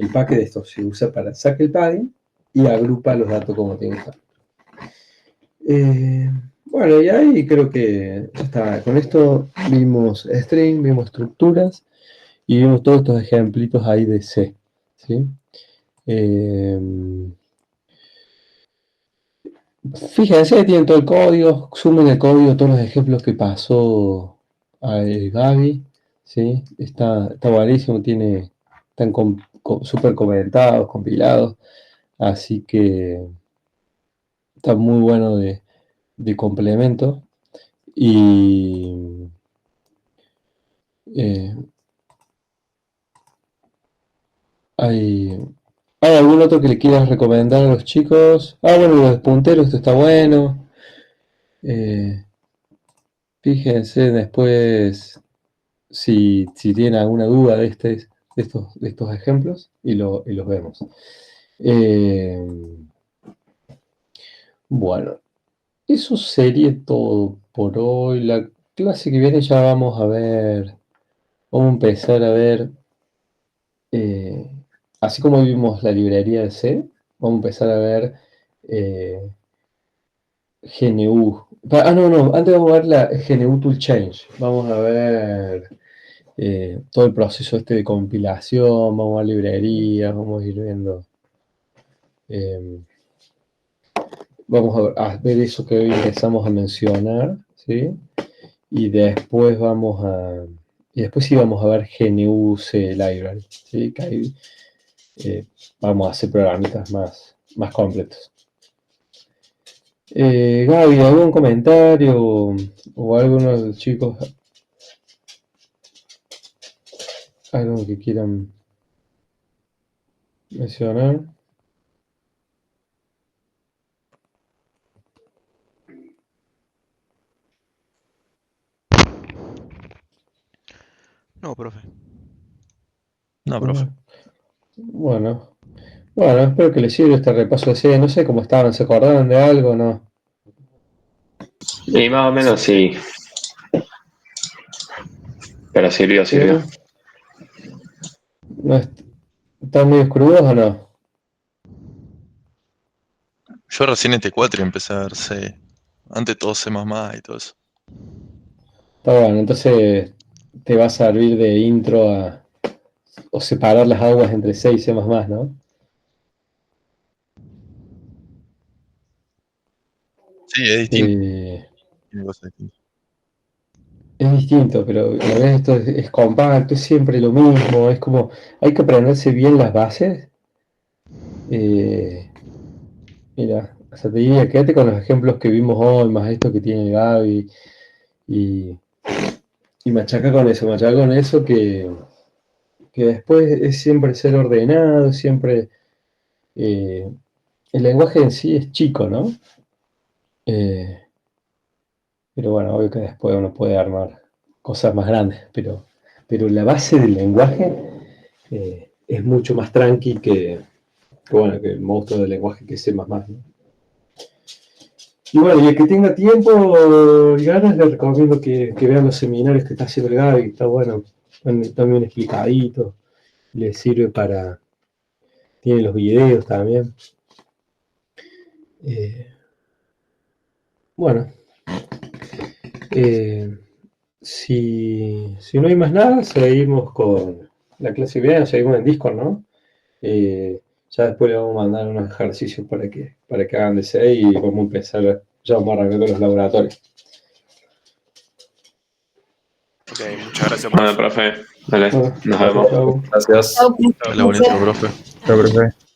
el paquete de esto se usa para sacar el padding y agrupa los datos como tiene que estar. Bueno, y ahí creo que ya está. Con esto vimos string, vimos estructuras y vimos todos estos ejemplitos ahí de C, ¿sí? Fíjense, tienen todo el código, sumen el código, todos los ejemplos que pasó a Gaby, ¿sí? Está buenísimo, están súper comentados, compilados, así que está muy bueno de complemento. Y ¿hay algún otro que le quieras recomendar a los chicos? Bueno, los punteros, esto está bueno. Fíjense después si tienen alguna duda de estos ejemplos y los vemos. Bueno, eso sería todo por hoy. La clase que viene ya vamos a empezar a ver, así como vimos la librería de C, vamos a empezar a ver GNU. No, antes vamos a ver la GNU Toolchain. Vamos a ver todo el proceso de compilación, vamos a librerías, vamos a ir viendo. Vamos a ver eso que hoy empezamos a mencionar, ¿sí? Y después sí vamos a ver GNU-C Library, ¿sí? Que ahí vamos a hacer programitas más completos. Gaby, ¿algún comentario o alguno de los chicos? ¿Algo que quieran mencionar? No, profe. No, profe. Bueno, espero que les sirva este repaso de C. No sé cómo estaban, ¿se acordaban de algo o no? Y más o menos sí. Pero sirvió. ¿No ¿Están medio crudos o no? Yo recién en T4 empecé a ver C. Antes todo C++ y todo eso. Está bueno, entonces te va a servir de intro o separar las aguas entre C y C++, ¿no? Sí, es distinto. Tiene cosas distintas. Es distinto, pero a la vez esto es compacto, es siempre lo mismo, es como, hay que aprenderse bien las bases. Mira, o sea, te diría, quédate con los ejemplos que vimos hoy, más esto que tiene Gaby, y machaca con eso que después es siempre ser ordenado, siempre... el lenguaje en sí es chico, ¿no? Pero bueno, obvio que después uno puede armar cosas más grandes, pero la base del lenguaje es mucho más tranqui que el monstruo del lenguaje que es C++, ¿no? Y bueno, y el que tenga tiempo y ganas, le recomiendo que vean los seminarios que está haciendo el Gaby, está bueno, están bien explicaditos, le sirve tiene los videos también. Bueno, si no hay más nada, seguimos con la clase bien, seguimos en Discord, ¿no? Ya después le vamos a mandar unos ejercicios para que hagan de C y vamos a empezar, ya vamos a arrancar con los laboratorios. Ok, muchas gracias, Bueno, profe. Dale, nos vemos. Chau. Gracias. Hola, bonito, profe. Chao, profe.